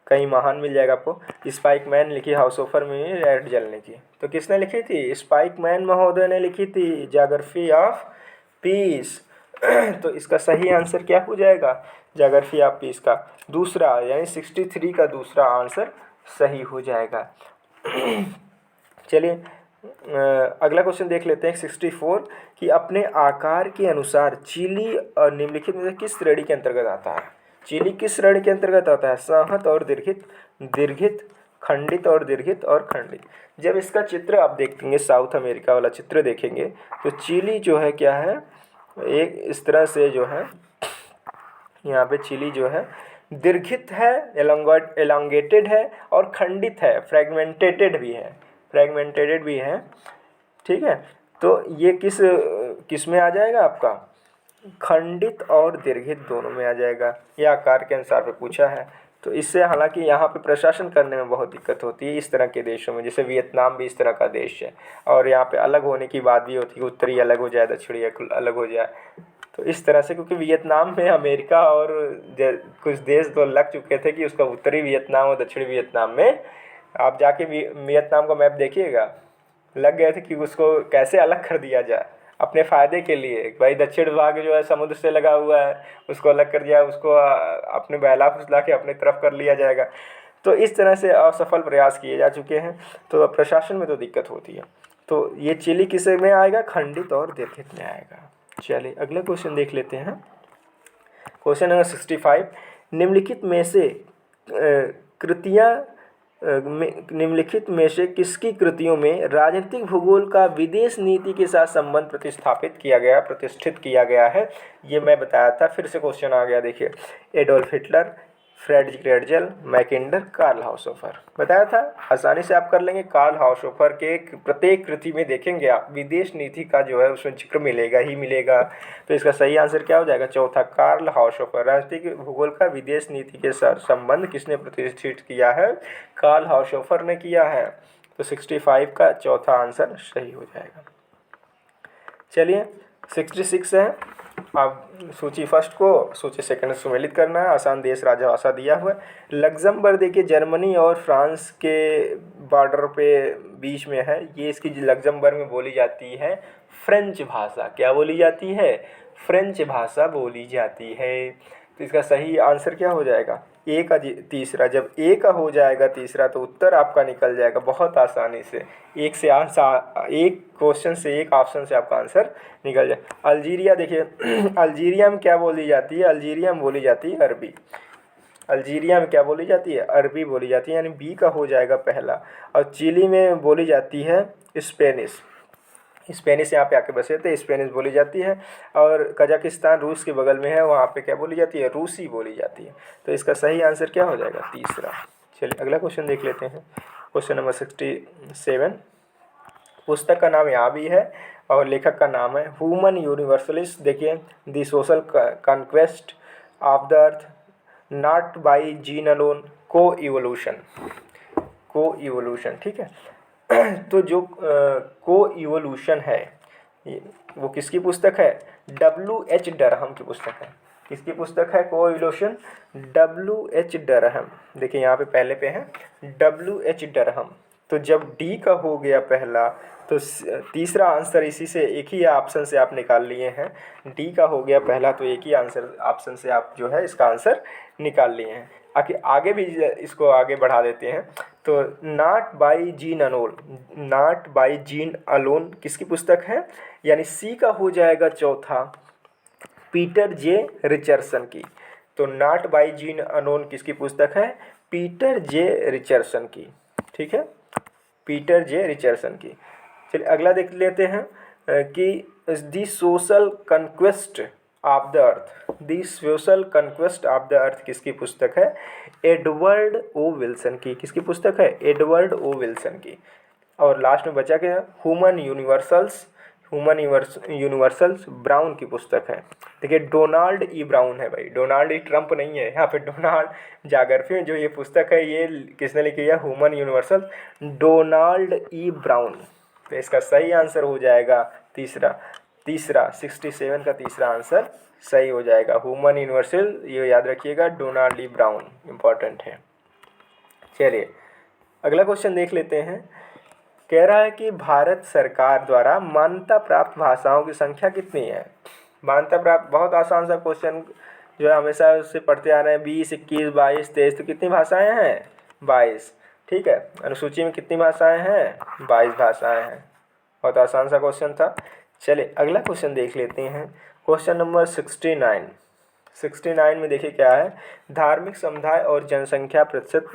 कहीं महान मिल जाएगा आपको, स्पाइकमैन लिखी, हाउसहोफर में रेडजेल ने की। तो किसने लिखी थी, स्पाइकमैन महोदय ने लिखी थी जाग्राफी ऑफ पीस। तो इसका सही आंसर क्या हो जाएगा, जाग्राफी ऑफ पीस का दूसरा, यानी 63 का दूसरा आंसर सही हो जाएगा। चलिए अगला क्वेश्चन देख लेते हैं 64 कि अपने आकार के अनुसार चिली निम्नलिखित में से किस श्रेणी के अंतर्गत आता है। चिली किस श्रेणी के अंतर्गत आता है, संहत और दीर्घित, दीर्घित, खंडित और दीर्घित और खंडित। जब इसका चित्र आप देखेंगे, साउथ अमेरिका वाला चित्र देखेंगे, तो चिली जो है क्या है, एक इस तरह से जो है, यहाँ पे चिली जो है दीर्घित है, एलोंगेटेड है, और खंडित है, फ्रेगमेंटेड भी है। ठीक है, तो ये किस में आ जाएगा आपका, खंडित और दीर्घित दोनों में आ जाएगा। यह आकार के अनुसार पे पूछा है। तो इससे हालांकि यहाँ पे प्रशासन करने में बहुत दिक्कत होती है इस तरह के देशों में, जैसे वियतनाम भी इस तरह का देश है, और यहाँ पे अलग होने की बात भी होती है, उत्तरी अलग हो जाए, दक्षिणी अलग हो जाए। तो इस तरह से, क्योंकि वियतनाम में अमेरिका और कुछ देश तो लग चुके थे कि उसका उत्तरी वियतनाम और दक्षिणी वियतनाम में, आप जाके वियतनाम का मैप देखिएगा, लग गए थे कि उसको कैसे अलग कर दिया जाए अपने फ़ायदे के लिए। भाई दक्षिण भाग जो है समुद्र से लगा हुआ है, उसको अलग कर दिया, उसको अपने बहला फुसला के अपनी तरफ कर लिया जाएगा। तो इस तरह से असफल प्रयास किए जा चुके हैं, तो प्रशासन में तो दिक्कत होती है। तो ये चिली किस में आएगा, खंडित और दीर्घित में आएगा। चलिए अगला क्वेश्चन देख लेते हैं, क्वेश्चन नंबर 65 निम्नलिखित में से कृतियाँ निम्नलिखित में से किसकी कृतियों में राजनीतिक भूगोल का विदेश नीति के साथ संबंध प्रतिष्ठित किया गया है। ये मैं बताया था, फिर से क्वेश्चन आ गया, देखिए, Adolf Hitler, Friedrich Ratzel, Mackinder, Karl Haushofer. बताया था, आसानी से आप कर लेंगे। कार्ल हाउसहोफर के प्रत्येक कृति में देखेंगे आप, विदेश नीति का जो है उसमें जिक्र मिलेगा। तो इसका सही आंसर क्या हो जाएगा, चौथा, कार्ल हाउसहोफर। राजनीतिक भूगोल का विदेश नीति के साथ संबंध किसने प्रतिष्ठित किया है, कार्ल हाउसहोफर ने किया है। तो 65 का चौथा आंसर सही हो जाएगा। चलिए 66 है, अब सूची फर्स्ट को सूची सेकंड सुमेलित करना है। आसान देश राजभाषा दिया हुआ है। लग्जमबर्ग देखिए जर्मनी और फ्रांस के बॉर्डर पे बीच में है। ये इसकी लग्जमबर्ग में बोली जाती है फ्रेंच भाषा। क्या बोली जाती है, फ्रेंच भाषा बोली जाती है। तो इसका सही आंसर क्या हो जाएगा, ए का तीसरा। जब ए का हो जाएगा तीसरा तो उत्तर आपका निकल जाएगा बहुत आसानी से। एक से आंसर, एक क्वेश्चन से, एक ऑप्शन से आपका आंसर निकल जाए। अल्जीरिया देखिए अल्जीरिया में क्या बोली जाती है, अल्जीरिया में बोली जाती है अरबी। अल्जीरिया में क्या बोली जाती है? अरबी बोली जाती है, यानी बी का हो जाएगा पहला। और चिली में बोली जाती है स्पेनिश। स्पेनिश यहाँ पे आके बसे थे, स्पेनिश बोली जाती है। और कजाकिस्तान रूस के बगल में है, वहाँ पे क्या बोली जाती है? रूसी बोली जाती है। तो इसका सही आंसर क्या हो जाएगा? तीसरा। चलिए अगला क्वेश्चन देख लेते हैं। Question number 67। पुस्तक का नाम यहाँ भी है और लेखक का नाम है ह्यूमन यूनिवर्सलिस्ट। देखिए, the social conquest of the earth, not by gene alone, को इवोल्यूशन, ठीक है। तो जो को इवोल्यूशन है, वो किसकी पुस्तक है? W.H. डरहम की पुस्तक है। किसकी पुस्तक है को इवोल्यूशन? W.H. डरहम। देखिए यहाँ पे पहले पे है W.H. डरहम। तो जब डी का हो गया पहला, तो तीसरा आंसर इसी से एक ही ऑप्शन से आप निकाल लिए हैं। डी का हो गया पहला, तो एक ही आंसर ऑप्शन से आप जो है इसका आंसर निकाल लिए हैं। आगे भी इसको आगे बढ़ा देते हैं। तो not by gene alone, not by gene alone किसकी पुस्तक है? यानी सी का हो जाएगा चौथा, पीटर जे रिचर्डसन की। तो नॉट बाई जीन अलोन किसकी पुस्तक है? पीटर जे रिचर्डसन की, ठीक है, पीटर जे रिचर्डसन की। चलिए अगला देख लेते हैं कि the social conquest of the earth, the social conquest of the earth किसकी पुस्तक है? एडवर्ड ओ विल्सन की। किसकी पुस्तक है? एडवर्ड ओ विल्सन की। और लास्ट में बचा क्या? ह्यूमन यूनिवर्सल्स ब्राउन की पुस्तक है। देखिए डोनाल्ड ई ब्राउन है भाई, डोनाल्ड ई ट्रंप नहीं है, यहाँ पे डोनाल्ड जाग्रफी में जो ये पुस्तक है ये किसने लिखी है? ह्यूमन यूनिवर्सल, डोनाल्ड ई ब्राउन। तो इसका सही आंसर हो जाएगा तीसरा 67 का तीसरा आंसर सही हो जाएगा, ह्यूमन यूनिवर्सल। ये याद रखिएगा, डोनाल्ड ई ब्राउन इम्पॉर्टेंट है। चलिए अगला क्वेश्चन देख लेते हैं। कह रहा है कि भारत सरकार द्वारा मान्यता प्राप्त भाषाओं की संख्या कितनी है? मान्यता प्राप्त, बहुत आसान सा क्वेश्चन जो है हमेशा उससे पढ़ते आ रहे हैं। 20, 21, 22, 23, तो कितनी भाषाएं हैं? 22, ठीक है। अनुसूची में कितनी भाषाएं हैं? 22 भाषाएं हैं। बहुत आसान सा क्वेश्चन था। चलिए अगला क्वेश्चन देख लेते हैं। क्वेश्चन नंबर 69 में देखिए क्या है। धार्मिक समुदाय और जनसंख्या प्रतिशत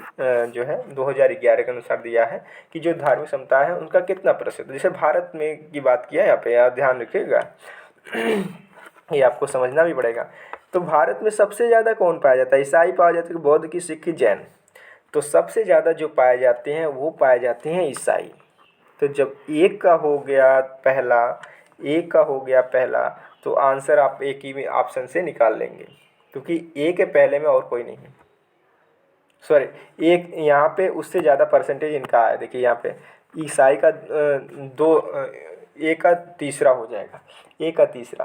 जो है 2011 के अनुसार दिया है कि जो धार्मिक समुदाय है उनका कितना प्रतिशत, जैसे भारत में की बात किया है यहाँ पे, आप ध्यान रखिएगा। ये आपको समझना भी पड़ेगा। तो भारत में सबसे ज़्यादा कौन पाया जाता है? ईसाई पाया जाता है, बौद्ध की, सिख की, जैन। तो सबसे ज़्यादा जो पाए जाते हैं वो पाए जाते हैं ईसाई। तो जब एक का हो गया पहला, तो आंसर आप एक ही ऑप्शन से निकाल लेंगे, क्योंकि ए के पहले में और कोई नहीं है। सॉरी, एक यहाँ पे उससे ज़्यादा परसेंटेज इनका है। देखिए यहाँ पे ईसाई का ए का तीसरा हो जाएगा, ए का तीसरा।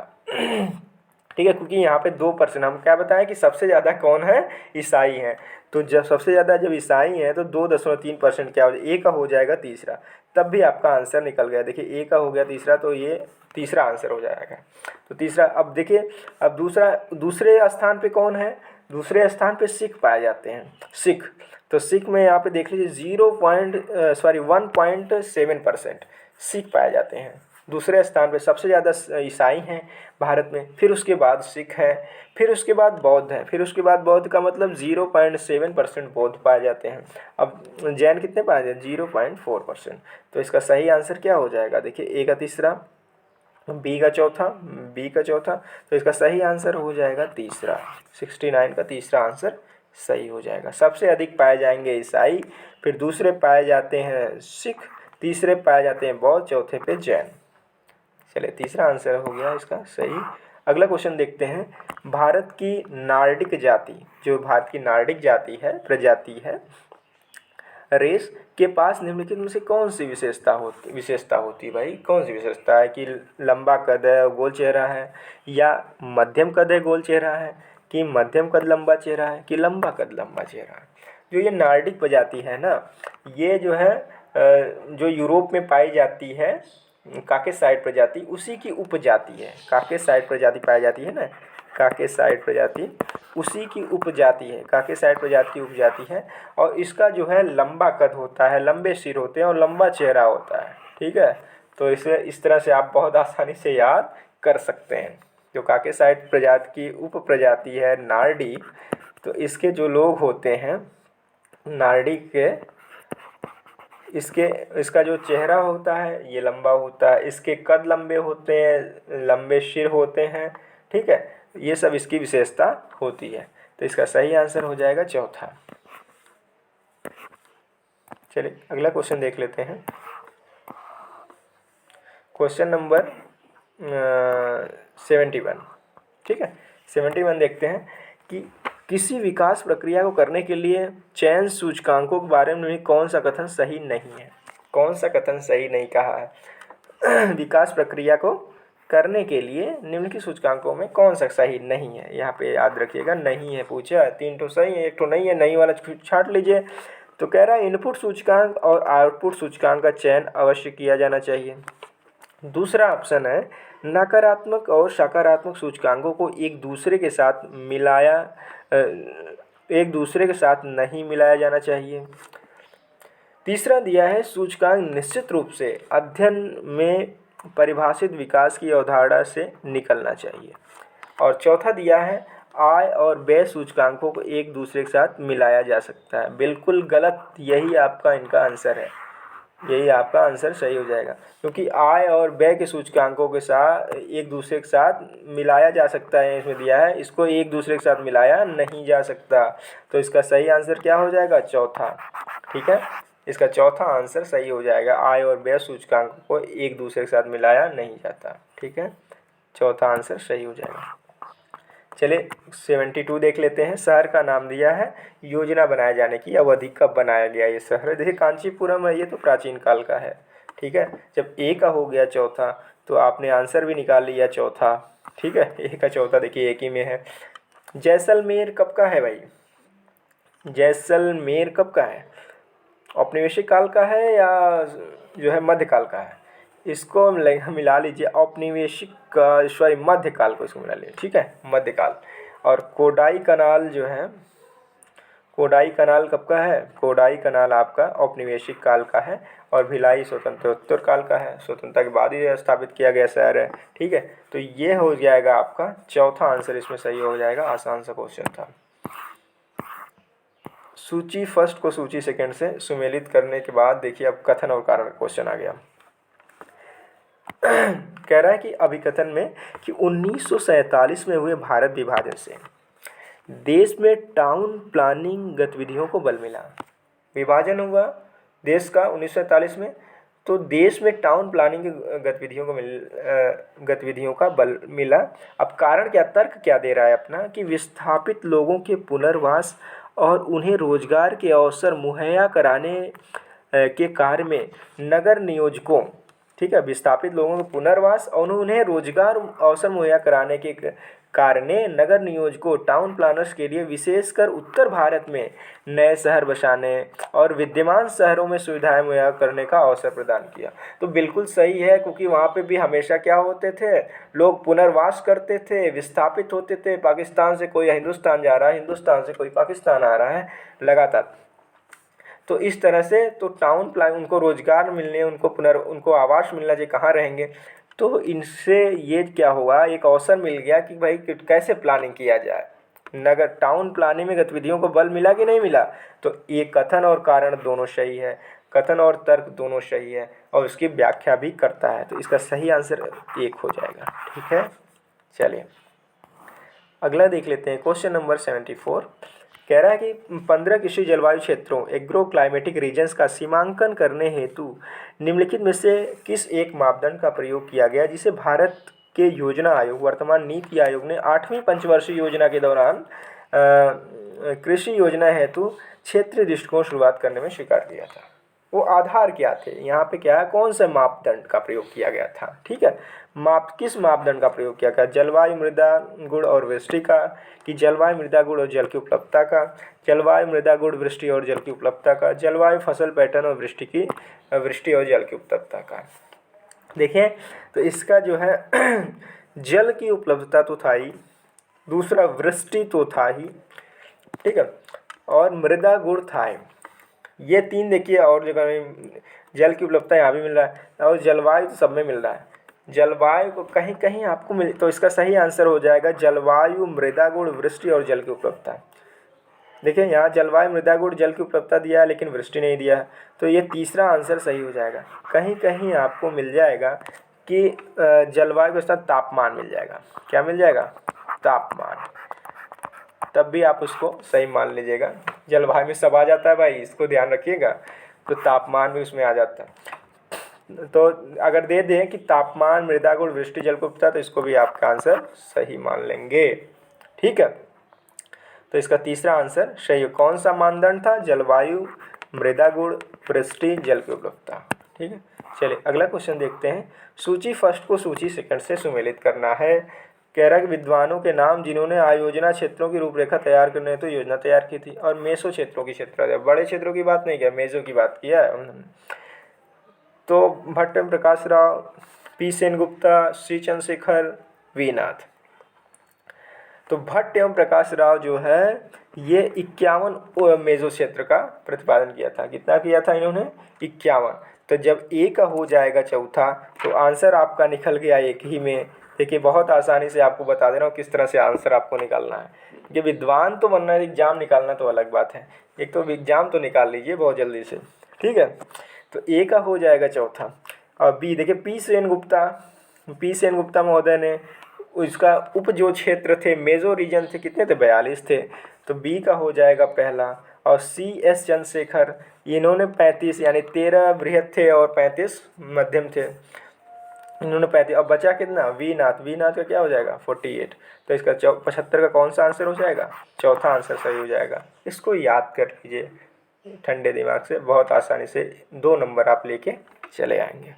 ठीक है, क्योंकि यहाँ पे 2%, हम क्या बताएं कि सबसे ज़्यादा कौन है? ईसाई हैं। तो जब सबसे ज़्यादा जब ईसाई हैं तो 2.3% क्या हो जाएगा? ए का हो जाएगा तीसरा, तब भी आपका आंसर निकल गया। देखिए ए का हो गया तीसरा, तो ये तीसरा आंसर हो जाएगा। तो तीसरा। अब देखिए, अब दूसरे स्थान पे कौन है? दूसरे स्थान पे सिख पाए जाते हैं, सिख। तो सिख में यहाँ पे देख लीजिए 1.7% सिख पाए जाते हैं दूसरे स्थान पे। सबसे ज़्यादा ईसाई हैं भारत में, फिर उसके बाद सिख हैं, फिर उसके बाद बौद्ध हैं, फिर उसके बाद बौद्ध का मतलब 0.7% बौद्ध पाए जाते हैं। अब जैन कितने पाए जाते हैं? 0.4%। तो इसका सही आंसर क्या हो जाएगा? देखिए ए का तीसरा, बी का चौथा, तो इसका सही आंसर हो जाएगा तीसरा। 69 का तीसरा आंसर सही हो जाएगा। सबसे अधिक पाए जाएंगे ईसाई, फिर दूसरे पाए जाते हैं सिख, तीसरे पाए जाते हैं बौद्ध, चौथे पे जैन। चलिए तीसरा आंसर हो गया इसका सही। अगला क्वेश्चन देखते हैं। भारत की नार्डिक जाति, जो भारत की नार्डिक जाति है, प्रजाति है, रेस के पास निम्नलिखित में से कौन सी विशेषता होती भाई? कौन सी विशेषता है? कि लंबा कद है, गोल चेहरा है, या मध्यम कद है, गोल चेहरा है, कि मध्यम कद लंबा चेहरा है, कि लंबा कद लंबा चेहरा है? जो ये नार्डिक प्रजाति है ना, ये जो है जो यूरोप में पाई जाती है, काकेसाइड प्रजाति, उसी की उपजाति है। काकेसाइड प्रजाति पाई जाती है ना, काकेसाइड प्रजाति उसी की उपजाति है, काकेसाइड प्रजाति उपजाति है। और इसका जो है लंबा कद होता है, लंबे सिर होते हैं और लंबा चेहरा होता है। ठीक है, तो इसे इस तरह से आप बहुत आसानी से याद कर सकते हैं। जो काकेसाइड प्रजाति की उप प्रजाति है नार्डिक, तो इसके जो लोग होते हैं नाड़ी के, इसका जो चेहरा होता है ये लंबा होता है, इसके कद लंबे होते हैं, लंबे सिर होते हैं, ठीक है, ये सब इसकी विशेषता होती है। तो इसका सही आंसर हो जाएगा चौथा। चलिए अगला क्वेश्चन देख लेते हैं। क्वेश्चन नंबर 71, ठीक है, 71 देखते हैं कि किसी विकास प्रक्रिया को करने के लिए चयन सूचकांकों के बारे में कौन सा कथन सही नहीं है। कौन सा कथन सही नहीं कहा है विकास प्रक्रिया को करने के लिए निम्न की सूचकांकों में कौन सा सही नहीं है। यहाँ पे याद रखिएगा नहीं है पूछा, 3 तो सही है, 1 तो नहीं है, नहीं वाला छांट लीजिए। तो कह रहा है इनपुट सूचकांक और आउटपुट सूचकांक का चयन अवश्य किया जाना चाहिए। दूसरा ऑप्शन है नकारात्मक और सकारात्मक सूचकांकों को एक दूसरे के साथ नहीं मिलाया जाना चाहिए। तीसरा दिया है सूचकांक निश्चित रूप से अध्ययन में परिभाषित विकास की अवधारणा से निकलना चाहिए। और चौथा दिया है आय और व्यय सूचकांकों को एक दूसरे के साथ मिलाया जा सकता है। बिल्कुल गलत, यही आपका इनका आंसर है, यही आपका आंसर सही हो जाएगा, क्योंकि आय और व्यय के सूचकांकों के साथ एक दूसरे के साथ मिलाया जा सकता है, इसमें दिया है, इसको एक दूसरे के साथ मिलाया नहीं जा सकता। तो इसका सही आंसर क्या हो जाएगा, चौथा, ठीक है, इसका चौथा आंसर सही हो जाएगा। आय और व्यय सूचकांकों को एक दूसरे के साथ मिलाया नहीं जाता, ठीक है, चौथा आंसर सही हो जाएगा। चलिए 72 देख लेते हैं। शहर का नाम दिया है, योजना बनाए जाने की अवधि कब बनाया गया ये शहर। देखिए कांचीपुरम है, ये तो प्राचीन काल का है, ठीक है। जब ए का हो गया चौथा तो आपने आंसर भी निकाल लिया चौथा, ठीक है, ए का चौथा देखिए एक ही में है। जैसलमेर कब का है भाई, जैसलमेर कब का है, औपनिवेशिक काल का है या जो है मध्यकाल का है। इसको मिला लीजिए, औपनिवेशिक सॉरी मध्यकाल को इसको मिला लीजिए, ठीक है, मध्यकाल। और कोडाई कनाल जो है, कोडाई कनाल कब का है, कोडाई कनाल आपका औपनिवेशिक काल का है। और भिलाई स्वतंत्रोत्तर काल का है, स्वतंत्रता के बाद ही स्थापित किया गया शहर है, ठीक है। तो ये हो जाएगा आपका चौथा आंसर, इसमें सही हो जाएगा। आसान सा क्वेश्चन था। सूची फर्स्ट को सूची सेकंड से सुमेलित करने के बाद देखिए अब कथन और कारण क्वेश्चन आ गया। कह रहा है कि अभिकथन में कि 1947 में हुए भारत विभाजन से देश में टाउन प्लानिंग गतिविधियों को बल मिला। विभाजन हुआ देश का 1947 में, तो देश में टाउन प्लानिंग की गतिविधियों का बल मिला। अब कारण क्या, तर्क क्या दे रहा है अपना कि विस्थापित लोगों के पुनर्वास और उन्हें रोजगार के अवसर मुहैया कराने के कार्य में नगर नियोजकों, ठीक है, विस्थापित लोगों के पुनर्वास और उन्हें रोजगार अवसर मुहैया कराने के कार्य ने नगर नियोजकों टाउन प्लानर्स के लिए विशेषकर उत्तर भारत में नए शहर बसाने और विद्यमान शहरों में सुविधाएं मुहैया करने का अवसर प्रदान किया। तो बिल्कुल सही है, क्योंकि वहाँ पे भी हमेशा क्या होते थे, लोग पुनर्वास करते थे, विस्थापित होते थे। पाकिस्तान से कोई हिंदुस्तान जा रहा है, हिंदुस्तान से कोई पाकिस्तान आ रहा है लगातार। तो इस तरह से तो टाउन प्लान, उनको रोजगार मिलने, उनको आवास मिलना चाहिए, कहाँ रहेंगे। तो इनसे ये क्या हुआ, एक अवसर मिल गया कि भाई कैसे प्लानिंग किया जाए, नगर टाउन प्लानिंग में गतिविधियों को बल मिला कि नहीं मिला। तो ये कथन और कारण दोनों सही है, कथन और तर्क दोनों सही है, और उसकी व्याख्या भी करता है। तो इसका सही आंसर 1 हो जाएगा, ठीक है। चलिए अगला देख लेते हैं। क्वेश्चन नंबर 74 कह रहा है कि 15 कृषि जलवायु क्षेत्रों एग्रो क्लाइमेटिक रीजन्स का सीमांकन करने हेतु निम्नलिखित में से किस एक मापदंड का प्रयोग किया गया, जिसे भारत के योजना आयोग, वर्तमान नीति आयोग ने 8वीं पंचवर्षीय योजना के दौरान कृषि योजना हेतु क्षेत्रीय दृष्टिकोण शुरुआत करने में स्वीकार किया था। वो आधार क्या थे, यहाँ पे क्या है, कौन से मापदंड का प्रयोग किया गया था, ठीक है। किस मापदंड का प्रयोग किया गया, जलवायु मृदा गुण और वृष्टि का, कि जलवायु मृदा गुण और जल की उपलब्धता का, जलवायु मृदा गुण वृष्टि और जल की उपलब्धता का, जलवायु फसल पैटर्न और वृष्टि और जल की उपलब्धता का। देखें तो इसका जो है जल की उपलब्धता तो था ही, दूसरा वृष्टि तो था ही, ठीक है, और मृदा गुण था ही। ये 3 देखिए, और जगह में जल की उपलब्धता यहाँ भी मिल रहा है, और जलवायु तो सब में मिल रहा है। जलवायु को कहीं कहीं आपको मिल, तो इसका सही आंसर हो जाएगा जलवायु मृदा गुण वृष्टि और जल की उपलब्धता। देखिए यहाँ जलवायु, मृदा गुण, जल की उपलब्धता दिया है लेकिन वृष्टि नहीं दिया है, तो ये तीसरा आंसर सही हो जाएगा। कहीं कहीं आपको मिल जाएगा कि जलवायु के साथ तापमान मिल जाएगा। क्या मिल जाएगा? तापमान। तब भी आप उसको सही मान लीजिएगा। जलवायु में सब आ जाता है भाई, इसको ध्यान रखिएगा। तो तापमान भी उसमें आ जाता है। तो अगर दे दें कि तापमान, मृदा गुण, वृष्टि, जल की उपलब्धता, तो इसको भी आपका आंसर सही मान लेंगे। ठीक है, तो इसका तीसरा आंसर सही है। कौन सा मानदंड था? जलवायु, मृदा गुण, वृष्टि, जल की उपलब्धता। ठीक है, चलिए अगला क्वेश्चन देखते हैं। सूची फर्स्ट को सूची सेकंड से सुमेलित करना है। कह रहा है कि विद्वानों के नाम जिन्होंने आयोजना क्षेत्रों की रूपरेखा तैयार करने हेतु योजना तैयार की थी। और मेसो क्षेत्रों की क्षेत्र, बड़े क्षेत्रों की बात नहीं किया, मेसो की बात किया है उन्होंने। तो भट्ट एवं प्रकाश राव, पी सेनगुप्ता, श्री चंद्रशेखर, वी नाथ। तो भट्ट एवं प्रकाश राव जो है ये 51 मेसो क्षेत्र का प्रतिपादन किया था। कितना किया था इन्होंने? 51। तो जब ए का हो जाएगा चौथा, तो आंसर आपका निकल गया एक ही में। देखिए बहुत आसानी से आपको बता दे रहा हूँ किस तरह से आंसर आपको निकालना है। कि विद्वान तो बनना है, एग्जाम निकालना तो अलग बात है। एक तो एग्जाम तो निकाल लीजिए बहुत जल्दी से। ठीक है, तो ए का हो जाएगा चौथा। और बी देखिए, पी सेनगुप्ता महोदय ने उसका उप जो क्षेत्र थे, मेजो रीजन थे, कितने थे? 42 थे। तो बी का हो जाएगा पहला। और सी एस चंद्रशेखर, इन्होंने 35, यानी 13 बृहद थे और 35 मध्यम थे। इन्होंने 35। अब बचा कितना? वी नाथ का क्या हो जाएगा? 48। तो इसका 75 का कौन सा आंसर हो जाएगा? चौथा आंसर सही हो जाएगा। इसको याद कर लीजिए ठंडे दिमाग से, बहुत आसानी से 2 नंबर आप लेके चले आएंगे।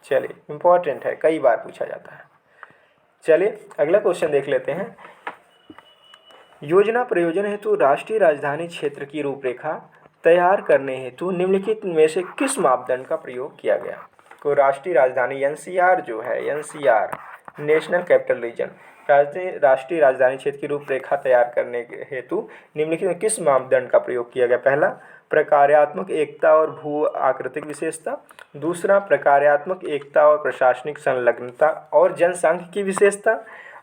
चलिए, इम्पोर्टेंट है, कई बार पूछा जाता है। चलिए अगला क्वेश्चन देख लेते हैं। योजना प्रयोजन हेतु राष्ट्रीय राजधानी क्षेत्र की रूपरेखा तैयार करने हेतु निम्नलिखित में से किस मापदंड का प्रयोग किया गया? तो राष्ट्रीय राजधानी एनसीआर जो है, एनसीआर नेशनल कैपिटल रीजन, राष्ट्रीय राजधानी क्षेत्र की रूपरेखा तैयार करने हेतु निम्नलिखित में किस मापदंड का प्रयोग किया गया? पहला, प्रकार्यात्मक एकता और भू आकृतिक विशेषता। दूसरा, प्रकार्यात्मक एकता और प्रशासनिक संलग्नता और जनसांख्यिकी विशेषता।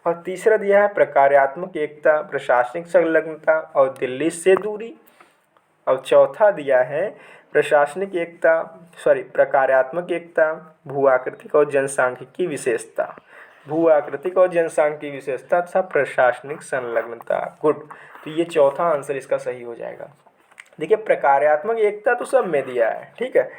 और तीसरा दिया है प्रकार्यात्मक एकता, प्रशासनिक संलग्नता और दिल्ली से दूरी। और चौथा दिया है प्रकार्यात्मक एकता, भू आकृतिक और जनसांख्यिकी विशेषता। भू आकृतिक और जनसांख्यिकी विशेषता तथा प्रशासनिक संलग्नता। गुड, तो ये चौथा आंसर इसका सही हो जाएगा। देखिए प्रकार्यात्मक एकता तो सब में दिया है, ठीक है,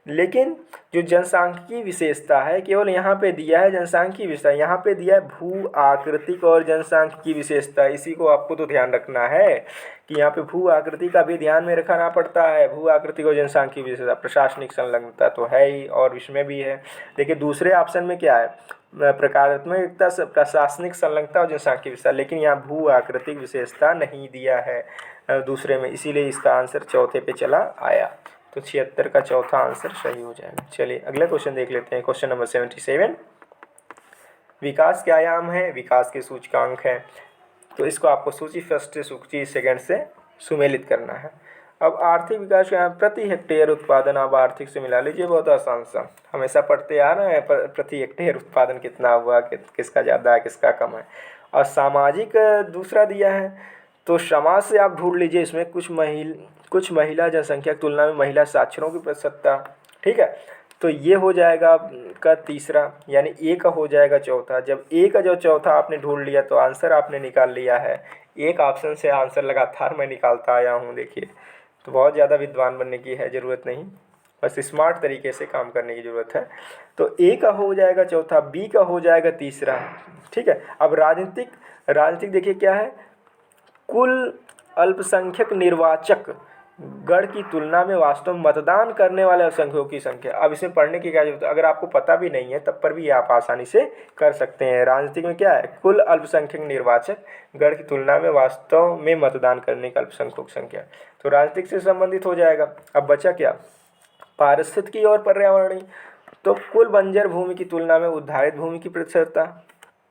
लेकिन जो जनसांख्यिकी विशेषता है केवल यहाँ पे दिया है जनसांख्यिकी विशेषता, यहाँ पे दिया है भू आकृतिक और जनसांख्यिकी विशेषता। इसी को आपको तो ध्यान रखना है कि यहाँ पे भू आकृति का भी ध्यान में रखना पड़ता है। भू आकृतिक और जनसांख्यिकी विशेषता, प्रशासनिक संलग्नता तो है ही और इसमें भी है। देखिए दूसरे ऑप्शन में क्या है? प्रकारात्मक एकता, प्रशासनिक संलग्नता और जनसांख्यिकी विशेषता, लेकिन यहाँ भू आकृतिक विशेषता नहीं दिया है दूसरे में, इसीलिए इसका आंसर चौथे पे चला आया। तो 76 का चौथा आंसर सही हो जाएगा। चलिए अगला क्वेश्चन देख लेते हैं। क्वेश्चन नंबर 77, विकास के आयाम है, विकास के सूचकांक हैं। तो इसको आपको सूची फर्स्ट से सूची सेकंड से सुमेलित करना है। अब आर्थिक विकास का प्रति हेक्टेयर उत्पादन आप आर्थिक से मिला लीजिए, बहुत आसान सा, हमेशा पढ़ते आ रहे हैं प्रति हेक्टेयर उत्पादन कितना हुआ, किसका ज़्यादा है किसका कम है। और सामाजिक दूसरा दिया है, तो समाज से आप ढूंढ लीजिए इसमें कुछ महिला जनसंख्या की तुलना में महिला साक्षरों की प्रतिशतता, ठीक है। तो ये हो जाएगा का तीसरा, यानी ए का हो जाएगा चौथा। जब ए का जो चौथा आपने ढूंढ लिया तो आंसर आपने निकाल लिया है। एक ऑप्शन से आंसर लगातार मैं निकालता आया हूँ, देखिए, तो बहुत ज़्यादा विद्वान बनने की है ज़रूरत नहीं, बस स्मार्ट तरीके से काम करने की ज़रूरत है। तो ए का हो जाएगा चौथा, बी का हो जाएगा तीसरा, ठीक है। अब राजनीतिक देखिए क्या है, कुल अल्पसंख्यक निर्वाचक गण की तुलना में वास्तव में मतदान करने वाले अल्पसंख्यकों की संख्या। अब इसे पढ़ने की क्या जरूरत है, अगर आपको पता भी नहीं है तब पर भी आप आसानी से कर सकते हैं। राजनीतिक में क्या है, कुल अल्पसंख्यक निर्वाचक गण की तुलना में वास्तव में मतदान करने का अल्पसंख्यकों की संख्या, तो राजनीतिक से संबंधित हो जाएगा। अब बचा क्या, पारिस्थितिकी और पर्यावरणीय, तो कुल बंजर भूमि की तुलना में उद्धारित भूमि की प्रतिशतता,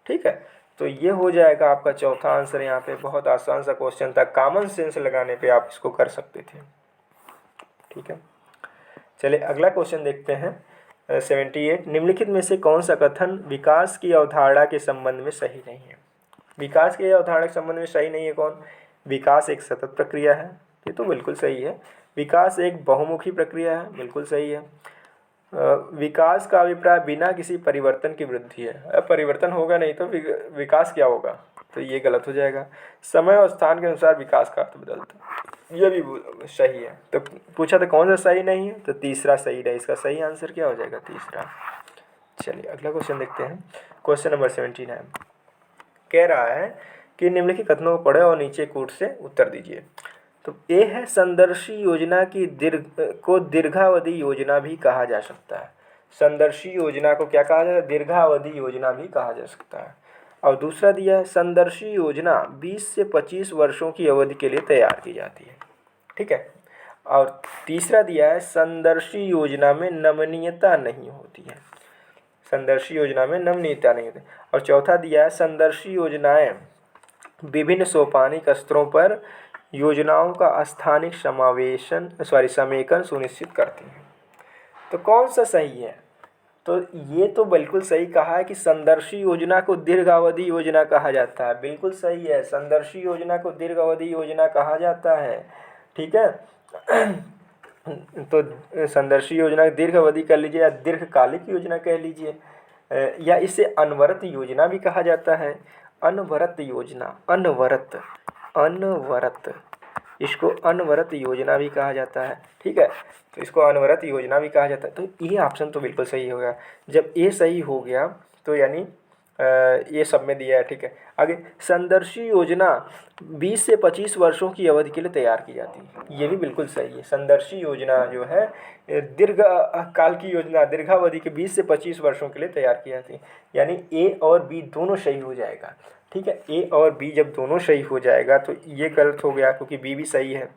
ठीक है। तो ये हो जाएगा आपका चौथा आंसर। यहाँ पे बहुत आसान सा क्वेश्चन था, कॉमन सेंस लगाने पे आप इसको कर सकते थे, ठीक है। चलिए अगला क्वेश्चन देखते हैं 78, निम्नलिखित में से कौन सा कथन विकास की अवधारणा के संबंध में सही नहीं है? विकास की अवधारणा के संबंध में सही नहीं है कौन? विकास एक सतत प्रक्रिया है, ये तो बिल्कुल सही है। विकास एक बहुमुखी प्रक्रिया है, बिल्कुल सही है। विकास का अभिप्राय बिना किसी परिवर्तन की वृद्धि है। अब परिवर्तन होगा नहीं तो विकास क्या होगा, तो ये गलत हो जाएगा। समय और स्थान के अनुसार विकास का अर्थ बदलता है, ये भी सही है। तो पूछा था कौन सा सही नहीं है, तो तीसरा सही है। इसका सही आंसर क्या हो जाएगा, तीसरा। चलिए अगला क्वेश्चन देखते हैं। क्वेश्चन नंबर 79 कह रहा है कि निम्नलिखित कथनों को पढ़े और नीचे कूट से उत्तर दीजिए। तो ए है, संदर्शी योजना की दीर्घावधि योजना भी कहा जा सकता है। संदर्शी योजना को क्या कहा जाता है, दीर्घावधि योजना भी कहा जा सकता है। और दूसरा दिया है, संदर्शी योजना 20 से 25 वर्षों की अवधि के लिए तैयार की जाती है। ठीक है। और तीसरा दिया है, संदर्शी योजना में नमनीयता नहीं होती है। संदर्शी योजना में नमनीयता नहीं होती। और चौथा दिया है, संदर्शी योजनाएं विभिन्न सोपानिक स्तरों पर योजनाओं का स्थानिक समेकन सुनिश्चित करती हैं। तो कौन सा सही है, तो ये तो बिल्कुल सही कहा है कि संदर्शी योजना को दीर्घावधि योजना कहा जाता है। बिल्कुल सही है, संदर्शी योजना को दीर्घावधि योजना कहा जाता है। ठीक है। तो संदर्शी योजना दीर्घ अवधि कर लीजिए या दीर्घकालिक योजना कह लीजिए, या इसे अनवरत योजना भी कहा जाता है। अनवरत योजना, अनवरत इसको अनवरत योजना भी कहा जाता है। ठीक है, तो इसको अनवरत योजना भी कहा जाता है। तो ये ऑप्शन तो बिल्कुल सही हो गया। जब ये सही हो गया तो यानी ये सब में दिया है। ठीक है, आगे, संदर्शी योजना 20 से 25 वर्षों की अवधि के लिए तैयार की जाती है। ये भी बिल्कुल सही है। संदर्शी योजना जो है दीर्घ काल की योजना, दीर्घावधि के 20 से 25 वर्षों के लिए तैयार की जाती है। यानी ए और बी दोनों सही हो जाएगा। ठीक है, ए और बी जब दोनों सही हो जाएगा तो ये गलत हो गया क्योंकि बी भी सही है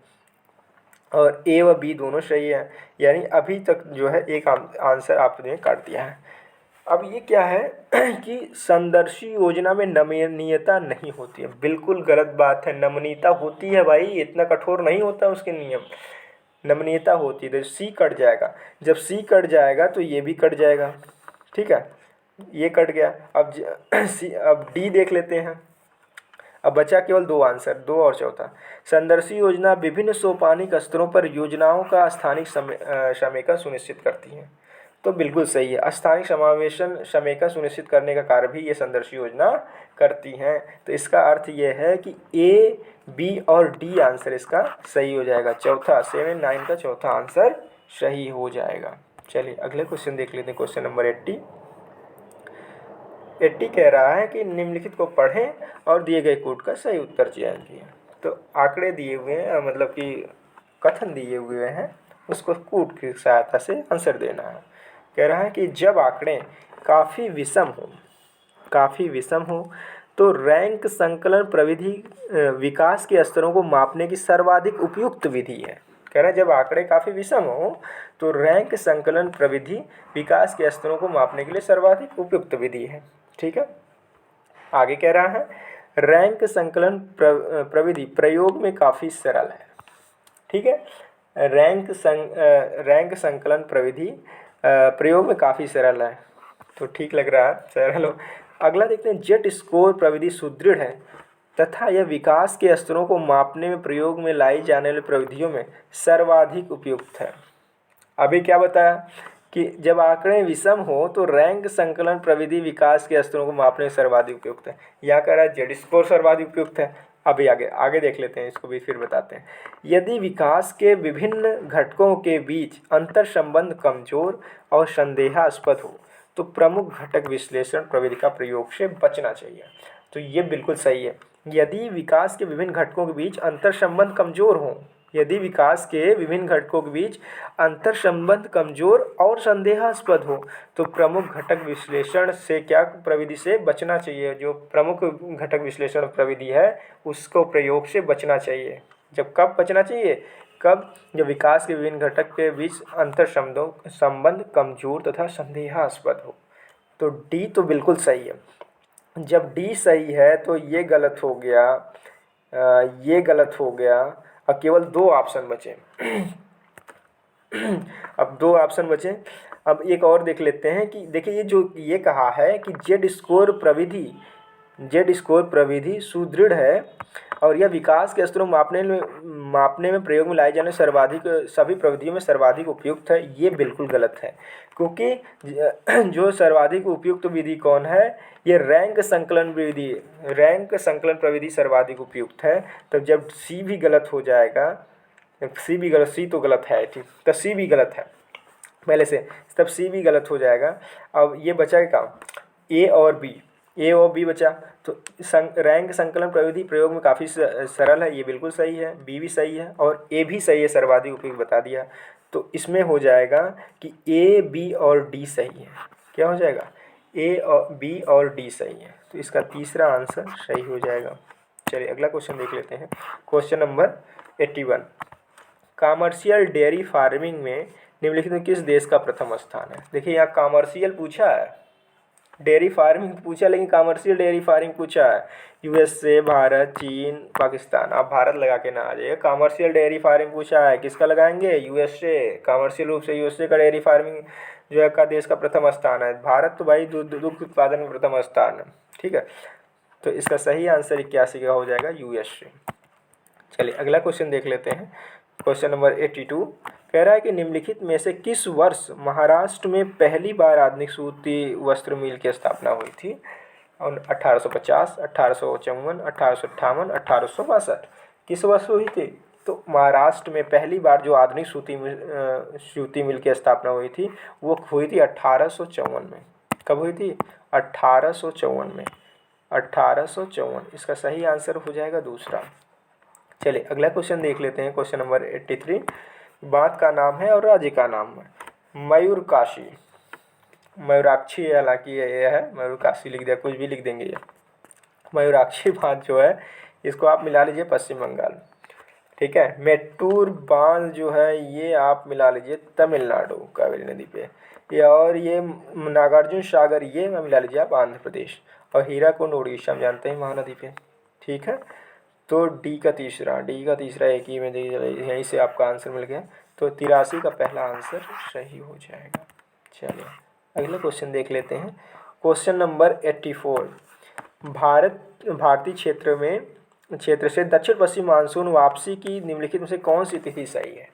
और ए व बी दोनों सही है। यानी अभी तक जो है एक आंसर आपने काट दिया है। अब ये क्या है कि संदर्शी योजना में नमनीयता नहीं होती है। बिल्कुल गलत बात है, नमनीयता होती है भाई, इतना कठोर नहीं होता उसके नियम। नमनीयता होती है तो सी कट जाएगा। जब सी कट जाएगा तो ये भी कट जाएगा। ठीक है, ये कट गया। अब डी देख लेते हैं। अब बचा केवल दो आंसर, दो और चौथा। संदर्शी योजना विभिन्न सोपानिक स्तरों पर योजनाओं का स्थानिक समेकन सुनिश्चित करती है। तो बिल्कुल सही है, स्थानिक समेकन सुनिश्चित करने का कार्य भी ये संदर्शी योजना करती हैं। तो इसका अर्थ ये है कि ए, बी और डी आंसर इसका सही हो जाएगा। चौथा 79 का चौथा आंसर सही हो जाएगा। चलिए अगले क्वेश्चन देख लेते हैं। क्वेश्चन नंबर 80 कह रहा है कि निम्नलिखित को पढ़ें और दिए गए कोड का सही उत्तर चयन किया। तो आंकड़े दिए हुए हैं, मतलब कि कथन दिए हुए हैं, उसको कोड की सहायता से आंसर देना है। कह रहा है कि जब आंकड़े काफ़ी विषम हो तो रैंक संकलन प्रविधि विकास के स्तरों को मापने की सर्वाधिक उपयुक्त विधि है। कह रहा है जब आंकड़े काफ़ी विषम हो तो रैंक संकलन प्रविधि विकास के स्तरों को मापने के लिए सर्वाधिक उपयुक्त विधि है। ठीक है, आगे कह रहा है रैंक संकलन प्रविधि प्रयोग में काफ़ी सरल है। ठीक है, रैंक संकलन प्रविधि प्रयोग में काफ़ी सरल है, तो ठीक लग रहा है, सरल हो। अगला देखते हैं, जेट स्कोर प्रविधि सुदृढ़ है तथा यह विकास के स्तरों को मापने में प्रयोग में लाई जाने वाली प्रविधियों में सर्वाधिक उपयुक्त है। अभी क्या बताया कि जब आंकड़े विषम हो तो रैंक संकलन प्रविधि विकास के स्तरों को मापने में सर्वाधिक उपयुक्त है। यहाँ कह रहा है जेड स्कोर सर्वाधिक उपयुक्त है। अभी आगे देख लेते हैं, इसको भी फिर बताते हैं। यदि विकास के विभिन्न घटकों के बीच अंतर संबंध कमजोर और संदेहास्पद हो तो प्रमुख घटक विश्लेषण प्रविधि का प्रयोग से बचना चाहिए। तो ये बिल्कुल सही है। यदि विकास के विभिन्न घटकों के बीच अंतर संबंध कमजोर हो, यदि विकास के विभिन्न घटकों के बीच अंतर संबंध कमजोर और संदेहास्पद हो तो प्रमुख घटक विश्लेषण से क्या प्रविधि से बचना चाहिए। जो प्रमुख घटक विश्लेषण प्रविधि है उसको प्रयोग से बचना चाहिए। जब कब बचना चाहिए, कब, जब विकास के विभिन्न घटक के बीच अंतर संबंध कमजोर तथा संदेहास्पद हो। तो डी तो बिल्कुल सही है। जब डी सही है तो ये गलत हो गया, ये गलत हो गया। अब केवल दो ऑप्शन बचे। अब दो ऑप्शन बचे। अब एक और देख लेते हैं कि देखिए ये जो ये कहा है कि जेड स्कोर प्रविधि जेड स्कोर प्रविधि सुदृढ़ है और यह विकास के स्तरों मापने में प्रयोग में लाई जाने सर्वाधिक सभी प्रविधियों में सर्वाधिक उपयुक्त है, ये बिल्कुल गलत है। क्योंकि जो सर्वाधिक उपयुक्त विधि कौन है, ये रैंक संकलन प्रविधि सर्वाधिक उपयुक्त है। तो जब सी भी गलत हो जाएगा, सी तो गलत है, ठीक, तो सी भी गलत है पहले से, तब सी भी गलत हो जाएगा। अब ये बचा क्या, ए और बी बचा। तो रैंक संकलन प्रविधि प्रयोग में काफ़ी सरल है, ये बिल्कुल सही है, बी भी सही है और ए भी सही है, सर्वाधिक उपयुक्त बता दिया। तो इसमें हो जाएगा कि ए, बी और डी सही है। क्या हो जाएगा, ए और बी और डी सही है, तो इसका तीसरा आंसर सही हो जाएगा। चलिए अगला क्वेश्चन देख लेते हैं। Question number 81, commercial dairy farming में निम्नलिखित में किस देश का प्रथम स्थान है। देखिए यहाँ कॉमर्शियल पूछा है, डेयरी फार्मिंग पूछा, लेकिन कॉमर्शियल डेयरी फार्मिंग पूछा है। यूएसए, भारत, चीन, पाकिस्तान, आप भारत लगा के ना आ जाइए। कॉमर्शियल डेयरी फार्मिंग पूछा है, किसका लगाएंगे, यूएसए। कॉमर्शियल रूप से यूएसए का डेयरी फार्मिंग जो है का देश का प्रथम स्थान है। भारत तो भाई दुग्ध उत्पादन में प्रथम स्थान है, ठीक है। तो इसका सही आंसर 81 का हो जाएगा, यूएसए। चलिए अगला क्वेश्चन देख लेते हैं। क्वेश्चन नंबर 82 कह रहा है कि निम्नलिखित में से किस वर्ष महाराष्ट्र में पहली बार आधुनिक सूती वस्त्र मिल की स्थापना हुई थी। और 1850, 1854, 1858, 1862, किस वर्ष हुई थी। तो महाराष्ट्र में पहली बार जो आधुनिक सूती मिल की स्थापना हुई थी वो हुई थी 1854 में। कब हुई थी, 1854 में, 1854। इसका सही आंसर हो जाएगा दूसरा। चलिए अगला क्वेश्चन देख लेते हैं। क्वेश्चन नंबर 83 बात का नाम है और राज्य का नाम है मयूरकाशी, मयूराक्षी, हालांकि ये है मयूरकाशी लिख दिया, कुछ भी लिख देंगे ये। मयूराक्षी बांध जो है इसको आप मिला लीजिए पश्चिम बंगाल, ठीक है। मेट्टूर बांध जो है ये आप मिला लीजिए तमिलनाडु कावेरी नदी पे, ये और ये नागार्जुन सागर ये मिला लीजिए आप आंध्र प्रदेश, और हीराकुंड उड़ीसा में जानते हैं महानदी पे, ठीक है। तो डी का तीसरा एक ही में देखिए, यहीं से आपका आंसर मिल गया। तो 83 का पहला आंसर सही हो जाएगा। चलिए अगला क्वेश्चन देख लेते हैं। क्वेश्चन नंबर 84 भारतीय क्षेत्र से दक्षिण पश्चिम मानसून वापसी की निम्नलिखित में से कौन सी तिथि सही है।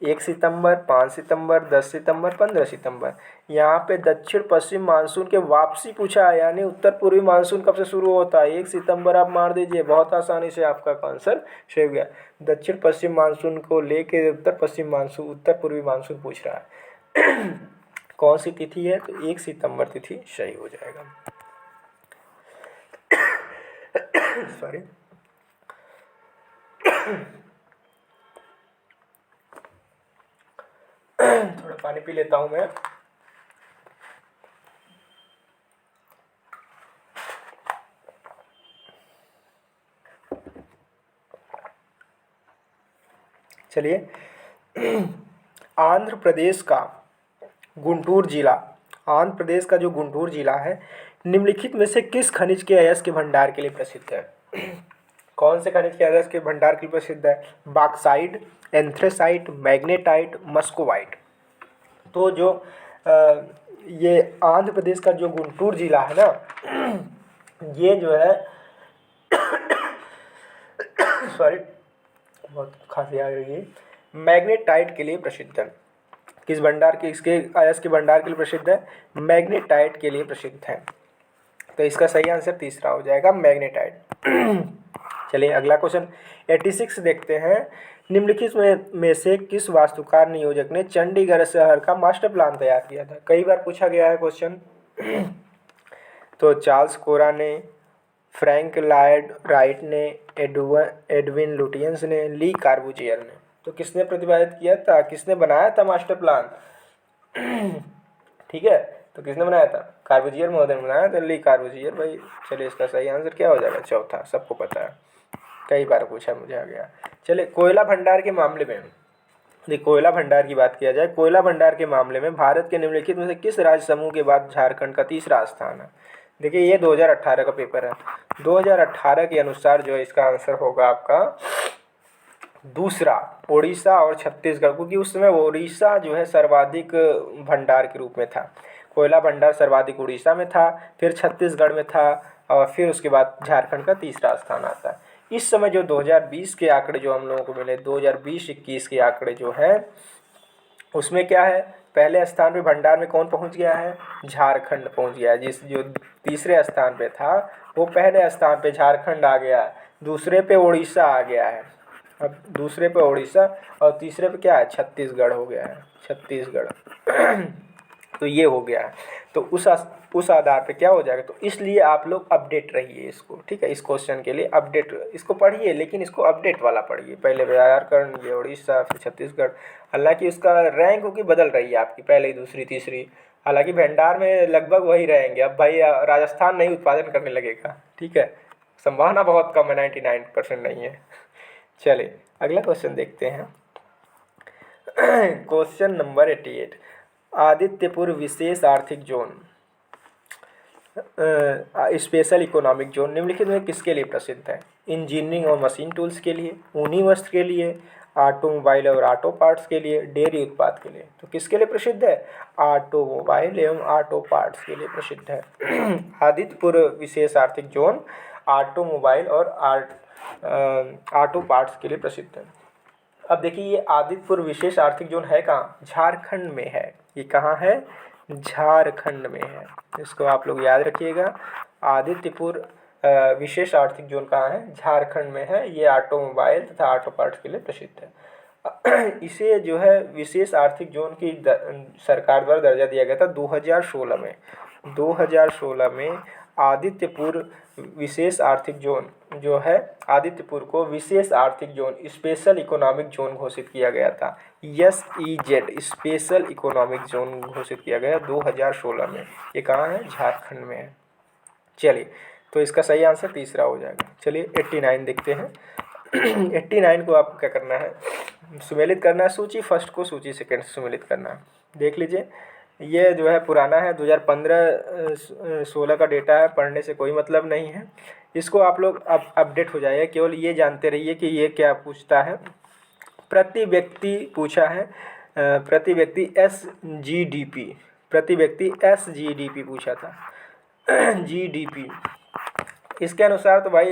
1 सितंबर, 5 सितंबर, 10 सितंबर, 15 सितंबर। यहाँ पे दक्षिण पश्चिम मानसून के वापसी पूछा है, यानी उत्तर पूर्वी मानसून कब से शुरू होता है। 1 सितंबर आप मार दीजिए, बहुत आसानी से आपका आंसर सही हो गया। दक्षिण पश्चिम मानसून को लेके उत्तर पूर्वी मानसून पूछ रहा है कौन सी तिथि है, तो 1 सितंबर तिथि सही हो जाएगा। सॉरी थोड़ा पानी पी लेता हूँ मैं। चलिए आंध्र प्रदेश का जो गुंटूर जिला है निम्नलिखित में से किस खनिज के अयस्क के भंडार के लिए प्रसिद्ध है। कौन से खनिज के अयस्क के भंडार के लिए प्रसिद्ध है। Bauxite, anthracite, magnetite, muscovite. तो जो ये आंध्र प्रदेश का जो गुंटूर जिला है ना, ये जो है सॉरी बहुत खांसी आ रही है, मैग्नेटाइट के लिए प्रसिद्ध है। किस भंडार के, इसके अयस्क के भंडार के लिए प्रसिद्ध है, मैग्नेटाइट के लिए प्रसिद्ध है। तो इसका सही आंसर तीसरा हो जाएगा, मैग्नेटाइट। चलिए अगला क्वेश्चन 86 देखते हैं। निम्नलिखित में से किस वास्तुकार नियोजक ने चंडीगढ़ शहर का मास्टर प्लान तैयार किया था। कई बार पूछा गया है क्वेश्चन। तो चार्ल्स कोरा ने, फ्रैंक लॉयड राइट ने, एडविन लुटियंस ने, ली कार्बूजियर ने। तो किसने प्रतिपादित किया था, किसने बनाया था मास्टर प्लान, ठीक है। तो किसने बनाया था, कार्बूजियर महोदय ने बनाया था, ली कार्बूजियर भाई। चलिए इसका सही आंसर क्या हो जाएगा, चौथा, सबको पता है, कई बार पूछा मुझे आ गया। चलिए कोयला भंडार के मामले में, देखिए कोयला भंडार की बात किया जाए, कोयला भंडार के मामले में भारत के निम्नलिखित में से किस राज्य समूह के बाद झारखंड का तीसरा स्थान है। देखिए ये 2018 का पेपर है। 2018 के अनुसार जो है इसका आंसर होगा आपका दूसरा, उड़ीसा और छत्तीसगढ़, क्योंकि उस समय उड़ीसा जो है सर्वाधिक भंडार के रूप में था। कोयला भंडार सर्वाधिक उड़ीसा में था, फिर छत्तीसगढ़ में था, और फिर उसके बाद झारखंड का तीसरा स्थान आता है। इस समय जो 2020 के आंकड़े जो हम लोगों को मिले, 2020-21 के आंकड़े जो हैं उसमें क्या है, पहले स्थान पे भंडार में कौन पहुंच गया है, झारखंड पहुंच गया है। जिस जो तीसरे स्थान पे था वो पहले स्थान पे झारखंड आ गया है, दूसरे पे उड़ीसा आ गया है, अब दूसरे पे उड़ीसा और तीसरे पे क्या है, छत्तीसगढ़ हो गया है, छत्तीसगढ़। तो ये हो गया है। तो उस आधार पे क्या हो जाएगा, तो इसलिए आप लोग अपडेट रहिए इसको, ठीक है। इस क्वेश्चन के लिए अपडेट, इसको पढ़िए लेकिन इसको अपडेट वाला पढ़िए, पहले झारखंड, ये उड़ीसा, फिर छत्तीसगढ़। हालांकि उसका रैंक होगी बदल रही है आपकी, पहली, दूसरी, तीसरी। हालांकि भंडार में लगभग वही रहेंगे। अब भाई राजस्थान नहीं उत्पादन करने लगेगा, ठीक है, संभावना बहुत कम है, 99% नहीं है। चलिए अगला क्वेश्चन देखते हैं। क्वेश्चन नंबर 88, आदित्यपुर विशेष आर्थिक जोन, स्पेशल इकोनॉमिक जोन निम्नलिखित में किसके लिए प्रसिद्ध है। इंजीनियरिंग और मशीन टूल्स के लिए, ऊनी वस्त्र के लिए, ऑटोमोबाइल और ऑटो पार्ट्स के लिए, डेयरी उत्पाद के लिए। तो किसके लिए प्रसिद्ध है, ऑटोमोबाइल एवं ऑटो पार्ट्स के लिए प्रसिद्ध है। आदित्यपुर विशेष आर्थिक जोन ऑटोमोबाइल और ऑटो पार्ट्स के लिए प्रसिद्ध है। अब देखिए ये आदित्यपुर विशेष आर्थिक जोन है कहाँ, झारखंड में है। ये कहाँ है, झारखंड में है। इसको आप लोग याद रखिएगा। आदित्यपुर विशेष आर्थिक जोन कहाँ है, झारखंड में है। ये ऑटोमोबाइल तथा ऑटो पार्ट्स के लिए प्रसिद्ध है। इसे जो है विशेष आर्थिक जोन की सरकार द्वारा दर्जा दिया गया था 2016 में। 2016 में आदित्यपुर विशेष आर्थिक जोन जो है, आदित्यपुर को विशेष आर्थिक जोन, स्पेशल इकोनॉमिक जोन घोषित किया गया था। SEZ, स्पेशल इकोनॉमिक जोन घोषित किया गया 2016 में। ये कहाँ है, झारखंड में है। चलिए तो इसका सही आंसर तीसरा हो जाएगा। चलिए 89 देखते हैं। 89 को आपको क्या करना है, सुमेलित करना है। सूची फर्स्ट को सूची सेकंड से सुमेलित करना है। देख लीजिए ये जो है पुराना है, 2015-16 का डेटा है, पढ़ने से कोई मतलब नहीं है। इसको आप लोग अब अपडेट हो जाएगा, केवल ये जानते रहिए कि ये क्या पूछता है। प्रति व्यक्ति पूछा है, प्रति व्यक्ति SGDP, प्रति व्यक्ति SGDP पूछा था। GDP इसके अनुसार तो भाई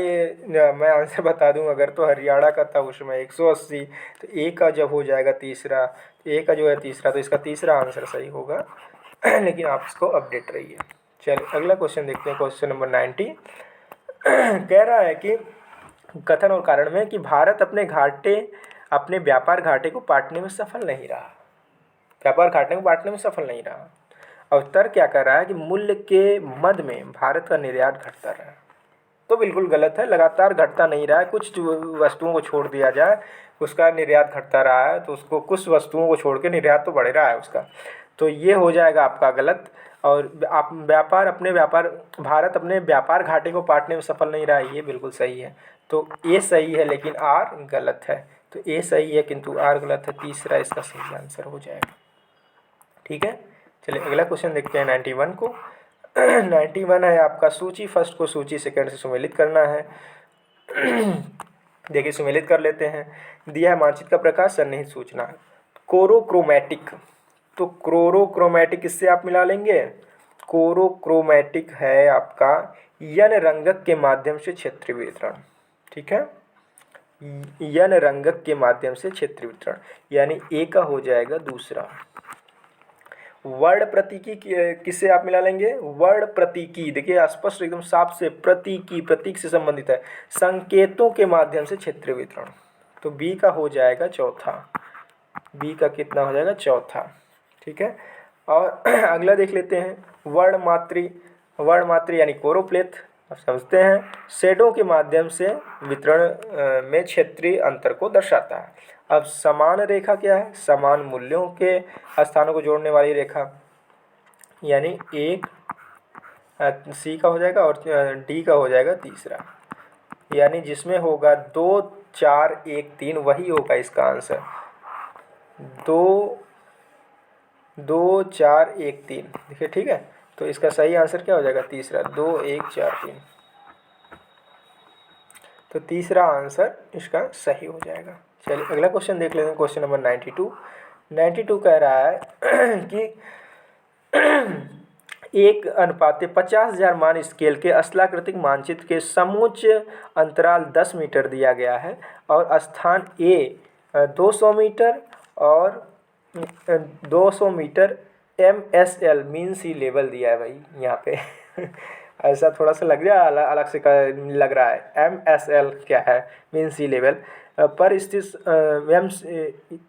मैं आंसर बता दूं अगर, तो हरियाणा का था उसमें 180। तो ए का जब हो जाएगा तीसरा, ए का जो है तीसरा, तो इसका तीसरा आंसर सही होगा। लेकिन आप इसको अपडेट रहिए। चलिए अगला क्वेश्चन देखते हैं, क्वेश्चन नंबर 90। कह रहा है कि कथन और कारण में कि भारत अपने व्यापार घाटे को पाटने में सफल नहीं रहा, व्यापार घाटे को पाटने में सफल नहीं रहा। और उत्तर क्या कर रहा है कि मूल्य के मद में भारत का निर्यात घटता रहा। तो बिल्कुल गलत है, लगातार घटता नहीं रहा है। कुछ वस्तुओं को छोड़ दिया जाए उसका निर्यात घटता रहा है, तो उसको कुछ वस्तुओं को छोड़ के निर्यात तो बढ़ रहा है उसका। तो ये हो जाएगा आपका गलत। और आप भारत अपने व्यापार घाटे को पाटने में सफल नहीं रहा है, ये बिल्कुल सही है। तो ए सही है लेकिन आर गलत है। तो ए सही है किंतु आर गलत है, तीसरा इसका सही आंसर हो जाएगा। ठीक है, चलिए अगला क्वेश्चन देखते हैं 91 को। 91 है आपका, सूची फर्स्ट को सूची सेकंड से सुमेलित करना है। देखिए सुमेलित कर लेते हैं। दिया है मानचित्र का प्रकार, सन्निहित सूचना, कोरोक्रोमैटिक। तो क्लोरोक्रोमैटिक किससे आप मिला लेंगे, कोरोक्रोमैटिक है आपका यन रंगक के माध्यम से क्षेत्रीय वितरण। ठीक है, यन रंगक के माध्यम से क्षेत्रीय वितरण, यानी ए का हो जाएगा दूसरा। वर्ण प्रतीकी किससे आप मिला लेंगे, वर्ण प्रतीकी, देखिए स्पष्ट एकदम साफ से, प्रतीकी प्रतीक से संबंधित है, संकेतों के माध्यम से क्षेत्रीय वितरण। तो बी का हो जाएगा चौथा, बी का कितना हो जाएगा, चौथा। ठीक है, और अगला देख लेते हैं, वर्णमात्री यानी कोरोप्लेथ। अब समझते हैं, शेडों के माध्यम से वितरण में क्षेत्रीय अंतर को दर्शाता है। अब समान रेखा क्या है, समान मूल्यों के स्थानों को जोड़ने वाली रेखा, यानी एक सी का हो जाएगा और डी का हो जाएगा तीसरा, यानी जिसमें होगा 2 4 1 3, वही होगा इसका आंसर। 2 2 4 1 3, देखिए ठीक है। तो इसका सही आंसर क्या हो जाएगा, तीसरा, 2 1 4 3। तो तीसरा आंसर इसका सही हो जाएगा। चलिए अगला क्वेश्चन देख लेते हैं, क्वेश्चन नंबर 92। 92 कह रहा है कि 1:50,000 मान स्केल के स्थलाकृतिक मानचित्र के समोच्च अंतराल 10 मीटर दिया गया है और स्थान ए 200 मीटर और 200 मीटर MSL मीन सी लेवल दिया है भाई यहाँ पे ऐसा थोड़ा सा लग रहा है, अलग से लग रहा है। MSL क्या है? मीन सी लेवल पर स्थित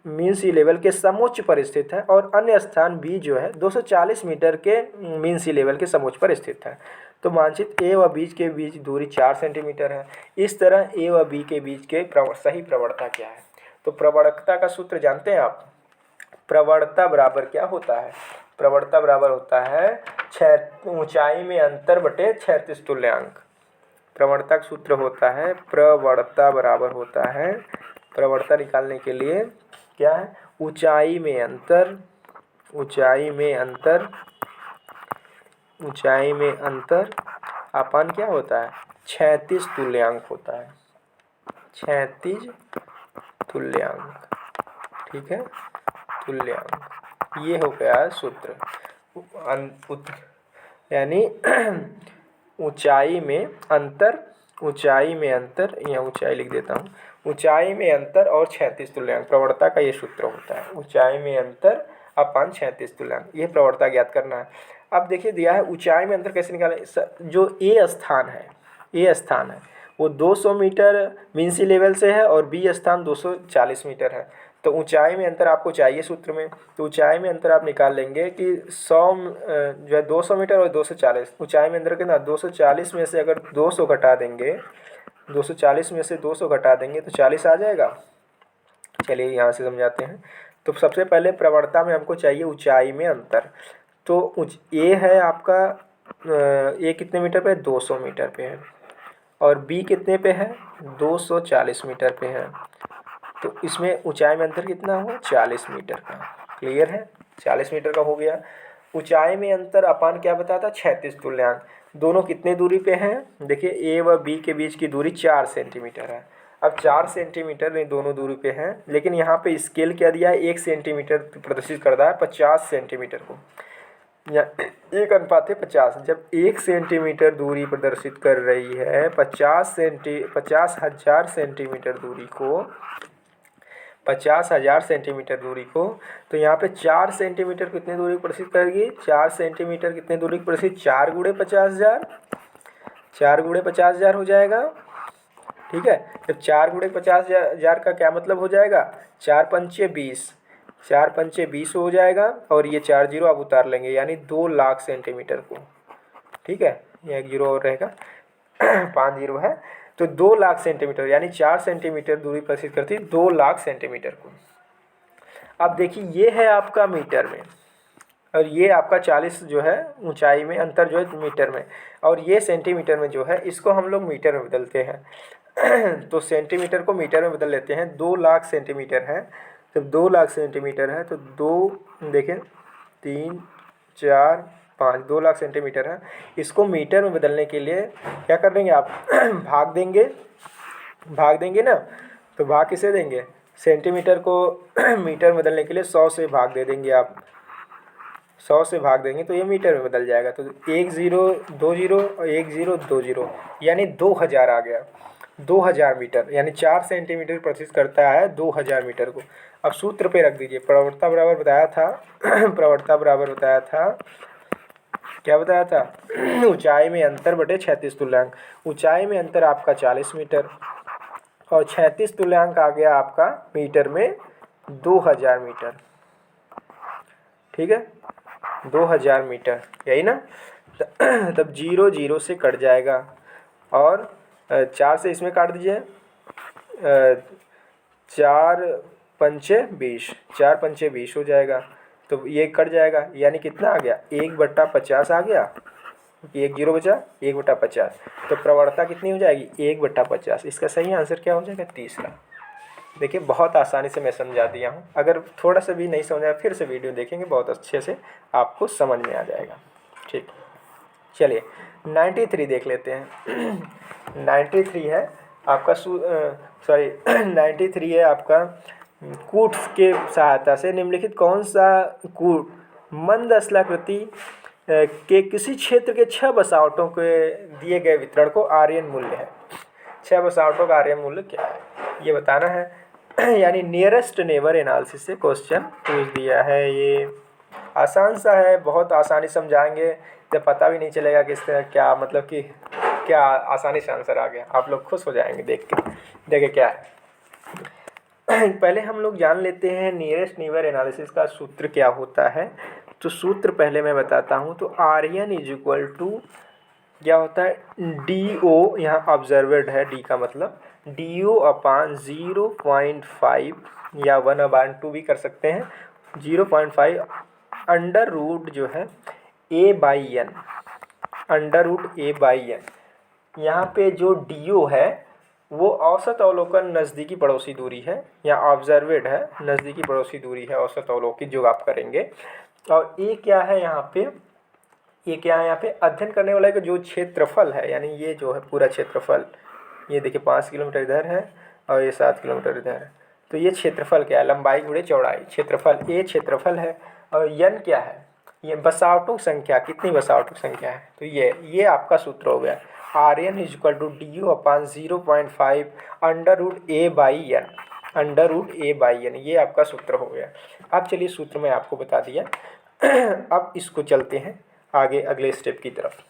मीन सी लेवल के समोच्च पर स्थित है और अन्य स्थान बी जो है 240 मीटर के मीन सी लेवल के समोच्च पर स्थित है। तो मानचित्र ए व बी के बीच दूरी 4 सेंटीमीटर है। इस तरह ए व बी के बीच के सही प्रवणता क्या है? तो प्रवणता का सूत्र जानते हैं आप? प्रवणता बराबर क्या होता है? प्रवणता बराबर होता है ऊंचाई में अंतर बटे क्षैतिज तुल्यांक। प्रवणता का सूत्र होता है, प्रवणता बराबर होता है, प्रवणता निकालने के लिए क्या है? ऊंचाई में अंतर अपान क्या होता है? क्षैतिज तुल्यांक होता है, क्षैतिज तुल्यांक। ठीक है, तुल्यांक। ये हो गया सूत्र। यानी ऊंचाई में अंतर, या ऊंचाई लिख देता हूँ, ऊंचाई में अंतर और क्षैतिज तुल्यांक, प्रवणता का ये सूत्र होता है। ऊंचाई में अंतर अपान क्षैतिज तुल्यांक, ये प्रवणता ज्ञात करना है। अब देखिए दिया है ऊंचाई में अंतर कैसे निकालें। जो ए स्थान है वो 200 मीटर मीन सी लेवल से है और बी स्थान 240 मीटर है। तो ऊंचाई में अंतर आपको चाहिए सूत्र में, तो ऊंचाई में अंतर आप निकाल लेंगे कि 100 जो है 200 मीटर और 240। ऊंचाई में अंतर कितना? 240 में से अगर 200 घटा देंगे, 240 में से 200 घटा देंगे तो 40 आ जाएगा। चलिए यहाँ से समझाते हैं। तो सबसे पहले प्रवणता में हमको चाहिए ऊंचाई में अंतर। तो ए है आपका ए कितने मीटर पे? 200 मीटर पे है और बी कितने पे है? 240 मीटर पे है। तो इसमें ऊंचाई में अंतर कितना हुआ? 40 मीटर का। क्लियर है? 40 मीटर का हो गया। ऊंचाई में अंतर अपान क्या बताता? क्षैतिज तुल्यांक। दोनों कितने दूरी पे हैं? देखिए ए व बी के बीच की दूरी 4 सेंटीमीटर है। अब 4 सेंटीमीटर दोनों दूरी पे हैं, लेकिन यहाँ पे स्केल क्या दिया है? 1 सेंटीमीटर प्रदर्शित कर रहा है 50 सेंटीमीटर को, या 1:50। जब 1 सेंटीमीटर दूरी प्रदर्शित कर रही है 50,000 सेंटीमीटर दूरी को, 50,000 सेंटीमीटर दूरी को, तो यहाँ पे 4 सेंटीमीटर कितने दूरी प्रदर्शित करेगी? 4 सेंटीमीटर कितने दूरी प्रदर्शित? 4 × 50,000, 4 × 50,000 हो जाएगा। ठीक है, जब 4 × 50,000 का क्या मतलब हो जाएगा? 4 पंचे 20, 4 पंचे 20 हो जाएगा और ये 4 जीरो आप उतार लेंगे, यानी 2 लाख सेंटीमीटर को। ठीक है, ये 1 जीरो और रहेगा 5 जीरो है, तो 2 लाख सेंटीमीटर, यानी 4 सेंटीमीटर दूरी प्रदर्शित करती है 2 लाख सेंटीमीटर को। अब देखिए ये है आपका मीटर में और ये आपका 40 जो है ऊंचाई में अंतर जो है मीटर में, और ये सेंटीमीटर में जो है, इसको हम लोग मीटर में बदलते हैं तो सेंटीमीटर को मीटर में बदल लेते हैं। 2 लाख सेंटीमीटर है, जब 2 लाख सेंटीमीटर है तो 2 देखें 3 4 5, 2 लाख सेंटीमीटर है। इसको मीटर में बदलने के लिए क्या कर देंगे आप? भाग देंगे ना, तो भाग किसे देंगे? सेंटीमीटर को मीटर में बदलने के लिए 100 से भाग दे देंगे आप, 100 से भाग देंगे तो ये मीटर में बदल जाएगा। तो 1 0 2 0 और 1 0 2 0, यानी 2000 आ गया। 2000 मीटर, यानी 4 सेंटीमीटर प्रदर्शित करता है 2000 मीटर को। अब सूत्र पे रख दीजिए। प्रवणता बराबर बताया था प्रवणता बराबर बताया था, क्या बताया था? ऊंचाई में अंतर बटे क्षैतिज तुल्यांक। ऊंचाई में अंतर आपका 40 मीटर और क्षैतिज तुल्यांक आ गया आपका मीटर में 2000 मीटर। ठीक है, 2000 मीटर, यही ना? तब 0 0 से कट जाएगा और 4 से इसमें काट दीजिए, 4 पंचे 20, 4 पंचे 20 हो जाएगा, तो ये कट जाएगा, यानी कितना आ गया? 1/50 आ गया, 1 जीरो बचा, 1/50। तो प्रवणता कितनी हो जाएगी? 1/50। इसका सही आंसर क्या हो जाएगा? तीसरा। देखिए बहुत आसानी से मैं समझा दिया हूँ। अगर थोड़ा सा भी नहीं समझा फिर से वीडियो देखेंगे, बहुत अच्छे से आपको समझ में आ जाएगा। ठीक, चलिए 93 देख लेते हैं। 93 है आपका 93 है आपका, कूट के सहायता से निम्नलिखित कौन सा कूट मंद स्थलाकृति के किसी क्षेत्र के 6 बसावटों के दिए गए वितरण को आर्यन मूल्य है। 6 बसावटों का आर्यन मूल्य क्या है ये बताना है। यानी नियरेस्ट नेबर एनालिसिस से क्वेश्चन पूछ दिया है। ये आसान सा है, बहुत आसानी समझाएंगे, जब पता भी नहीं चलेगा कि इसका क्या मतलब कि क्या आसानी से आंसर आ गया। आप लोग खुश हो जाएंगे देख के। देखिए क्या है, पहले हम लोग जान लेते हैं नियरेस्ट नेबर एनालिसिस का सूत्र क्या होता है। तो सूत्र पहले मैं बताता हूँ। तो आर्यन इज इक्वल टू क्या होता है, डी ओ, यहाँ ऑब्जर्वेड है डी का मतलब, डी ओ अपान 0.5 या 1/2 भी कर सकते हैं, 0.5 अंडर रूट जो है a by N, under root A by n. यहाँ पे जो डी ओ है वो औसत अवलोकन नज़दीकी पड़ोसी दूरी है, या ऑब्जर्वेड है नज़दीकी पड़ोसी दूरी है औसत अवलोकित जो आप करेंगे। और ए क्या है यहाँ पे, ये क्या है यहाँ पे, अध्ययन करने वाले का जो क्षेत्रफल है, यानी ये जो है पूरा क्षेत्रफल, ये देखिए 5 किलोमीटर इधर है और ये 7 किलोमीटर इधर है। तो ये क्षेत्रफल क्या है, लंबाई गुणे चौड़ाई, क्षेत्रफल ए क्षेत्रफल है। और यन क्या है, ये बसावटों संख्या, कितनी बसावटों संख्या है। तो ये आपका सूत्र हो गया, R N is equal to D U upon 0.5 under root A by N, under root A by N, ये आपका सूत्र हो गया। अब चलिए सूत्र मैं आपको बता दिया। अब इसको चलते हैं आगे अगले स्टेप की तरफ।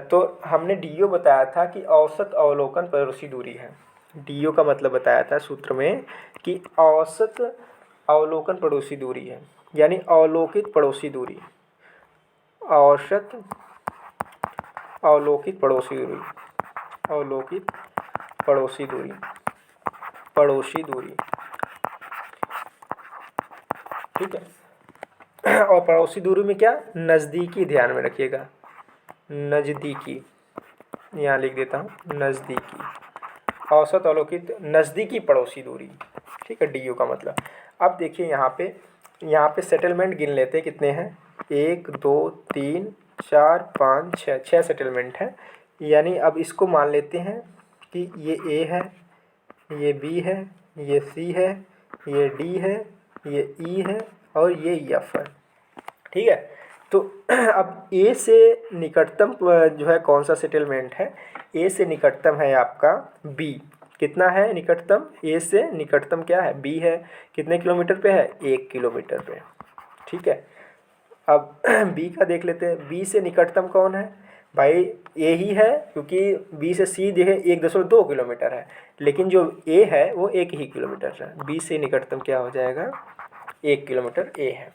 तो हमने डी ओ बताया था कि औसत अवलोकन पड़ोसी दूरी है। डी ओ का मतलब बताया था सूत्र में कि औसत अवलोकन पड़ोसी दूरी है, यानी अवलोकित पड़ोसी दूरी, औसत अवलोकित पड़ोसी दूरी, अवलोकित पड़ोसी दूरी, पड़ोसी दूरी, ठीक है। और पड़ोसी दूरी में क्या, नज़दीकी, ध्यान में रखिएगा, नज़दीकी, यहाँ लिख देता हूँ नज़दीकी, औसत अवलोकित नज़दीकी पड़ोसी दूरी, ठीक है, डी यू का मतलब। अब देखिए यहाँ पे सेटलमेंट गिन लेते हैं, कितने हैं, 1 2 3 4 5 6, 6 सेटलमेंट हैं। यानी अब इसको मान लेते हैं कि ये ए है, ये बी है, ये सी है, ये डी है, ये ई है और ये एफ है, ठीक है। तो अब ए से निकटतम जो है कौन सा सेटलमेंट है, ए से निकटतम है आपका बी। कितना है निकटतम, ए से निकटतम क्या है, बी है। कितने किलोमीटर पे है, 1 किलोमीटर पे, ठीक है। अब बी का देख लेते हैं, बी से निकटतम कौन है भाई, ए ही है, क्योंकि बी से सी जो है 1.2 किलोमीटर है, लेकिन जो ए है वो 1 ही किलोमीटर है। बी से निकटतम क्या हो जाएगा, 1 किलोमीटर ए है।